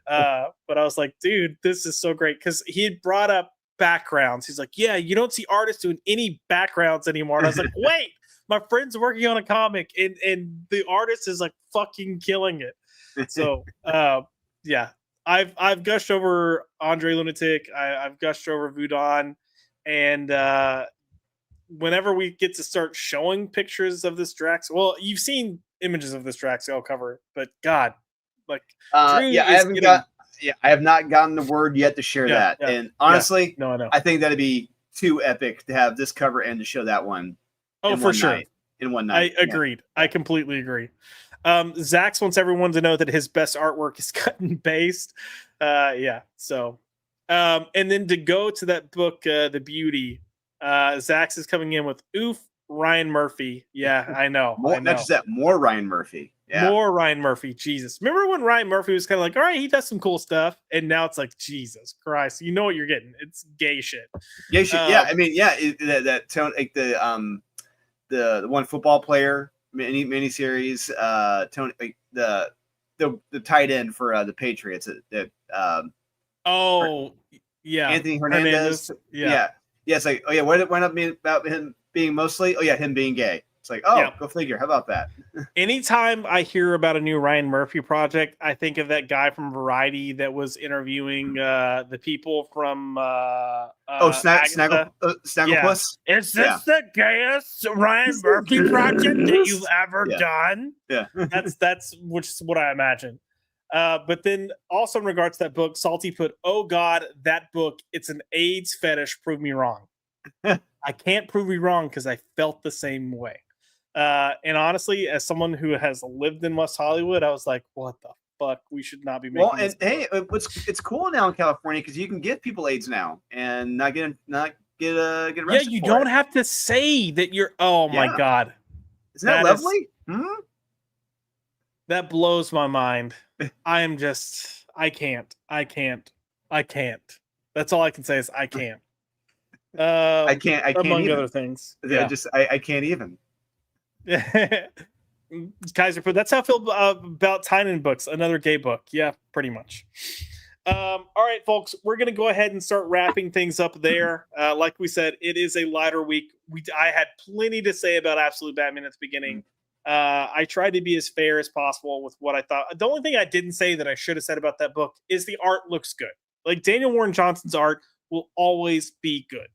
But I was like, dude, this is so great. Because he had brought up backgrounds. He's like, yeah, you don't see artists doing any backgrounds anymore. And I was like, wait, my friend's working on a comic and the artist is fucking killing it. So I've gushed over Andre Lunatic. I've gushed over Vudon, and whenever we get to start showing pictures of this Drax, well, you've seen images of this Drax cover, but God, I have not gotten the word yet to share that. Yeah, and honestly, no, I know. I think that'd be too epic to have this cover and to show that one. Oh, for sure. In one night. I agreed. Yeah. I completely agree. Zax wants everyone to know that his best artwork is cut and paste. So, and then to go to that book, The Beauty, Zax is coming in with Ryan Murphy. Yeah, I know. Not just that, more Ryan Murphy. Yeah. More Ryan Murphy. Jesus. Remember when Ryan Murphy was kind of all right, he does some cool stuff, and now it's Jesus Christ, you know what you're getting. It's gay shit. Gay shit. Yeah, I mean, that tone, the one football player miniseries, Tony, the tight end for the Patriots. Anthony Hernandez. Yeah. It's what did it wind up being about him being mostly? Him being gay. It's go figure. How about that? Anytime I hear about a new Ryan Murphy project, I think of that guy from Variety that was interviewing the people from Snagglepuss. Yeah. Is this the gayest Ryan Murphy project that you've ever done? Yeah. that's which is what I imagine. But then also in regards to that book, Salty put, "Oh God, that book, it's an AIDS fetish. Prove me wrong." I can't prove you wrong because I felt the same way. And honestly, as someone who has lived in West Hollywood, I was like, what the fuck? We should not be making this book. Hey, it's cool now in California because you can give people AIDS now and not get arrested. Yeah, you don't have to say that you're. Oh my God. Isn't that lovely? That blows my mind. I am just, I can't. That's all I can say is I can't. I can't among even. Other things. I can't even. Kaiser put, that's how I feel about Tynan books, another gay book. Yeah, pretty much. All right, folks, we're gonna go ahead and start wrapping things up there. Like we said, it is a lighter week. I had plenty to say about Absolute Batman at the beginning. I tried to be as fair as possible with what I thought. The only thing I didn't say that I should have said about that book is the art looks good. Like Daniel Warren Johnson's art will always be good.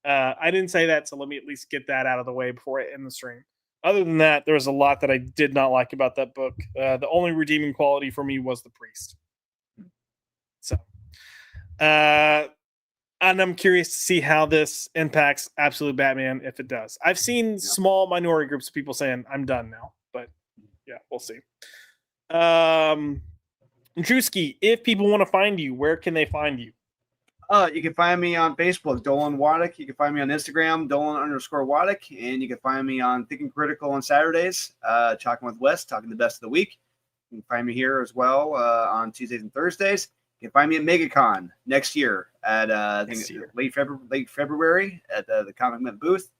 I didn't say that, so let me at least get that out of the way before I end the stream. Other than that, there was a lot that I did not like about that book. The only redeeming quality for me was the priest. So, and I'm curious to see how this impacts Absolute Batman if it does. I've seen small minority groups of people saying I'm done now, but yeah, we'll see. Drewski, if people want to find you, where can they find you? You can find me on Facebook, Dolan Waddick. You can find me on Instagram, Dolan_Waddick. And you can find me on Thinking Critical on Saturdays, Talking with Wes, talking the best of the week. You can find me here as well on Tuesdays and Thursdays. You can find me at MegaCon next year at I think late February at the Comic Mint booth.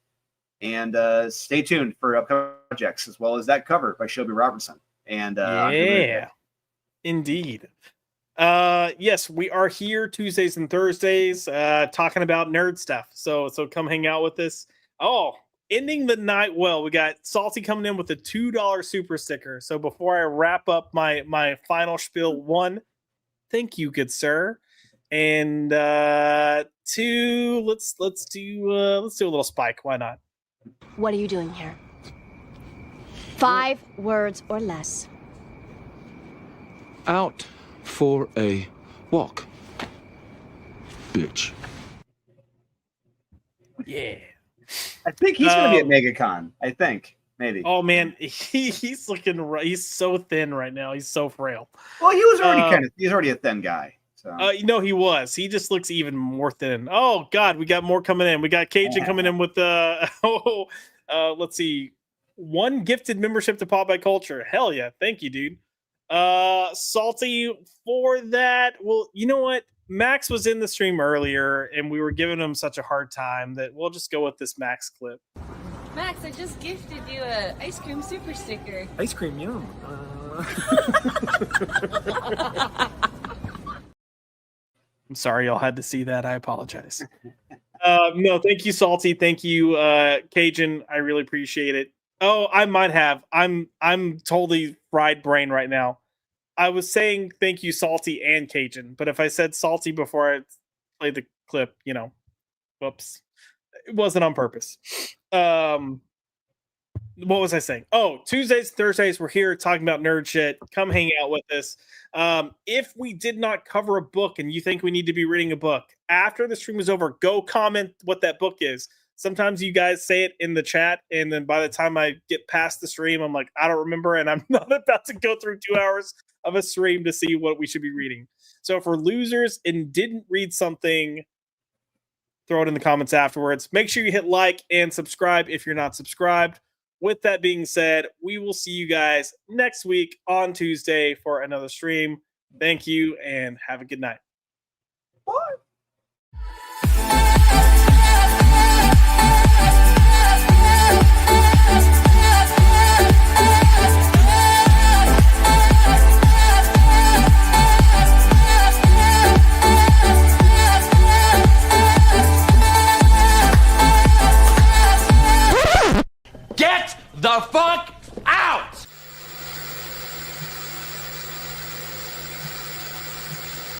And stay tuned for upcoming projects as well as that cover by Shelby Robertson. And yeah, indeed. Yes, we are here Tuesdays and Thursdays talking about nerd stuff. So come hang out with us. Oh, ending the night well. We got Salty coming in with a $2 super sticker. So before I wrap up my final spiel, one, thank you, good sir. And two, let's do a little spike. Why not? What are you doing here? 5 words or less. Out for a walk, bitch. Yeah. I think he's going to be at MegaCon. I think. Maybe. Oh man, he's looking. He's so thin right now. He's so frail. Well, he was already he's already a thin guy. So. He was. He just looks even more thin. Oh God, we got more coming in. We got Cajun coming in with let's see, 1 gifted membership to Pop by Culture. Hell yeah, thank you, dude. Salty for that. Well, you know what? Max was in the stream earlier, and we were giving him such a hard time that we'll just go with this Max clip. Max, I just gifted you a ice cream super sticker. Ice cream, yum. I'm sorry y'all had to see that. I apologize. No, thank you, Salty. Thank you, Cajun. I really appreciate it. Oh, I might have. I'm totally fried brain right now. I was saying thank you, Salty and Cajun, but if I said Salty before I played the clip, whoops. It wasn't on purpose. What was I saying? Oh, Tuesdays, Thursdays, we're here talking about nerd shit. Come hang out with us. If we did not cover a book and you think we need to be reading a book, after the stream is over, go comment what that book is. Sometimes you guys say it in the chat, and then by the time I get past the stream, I'm like, I don't remember, and I'm not about to go through 2 hours of a stream to see what we should be reading. So for losers and didn't read something, throw it in the comments afterwards. Make sure you hit like and subscribe if you're not subscribed. With that being said, we will see you guys next week on Tuesday for another stream. Thank you and have a good night. What? Get the fuck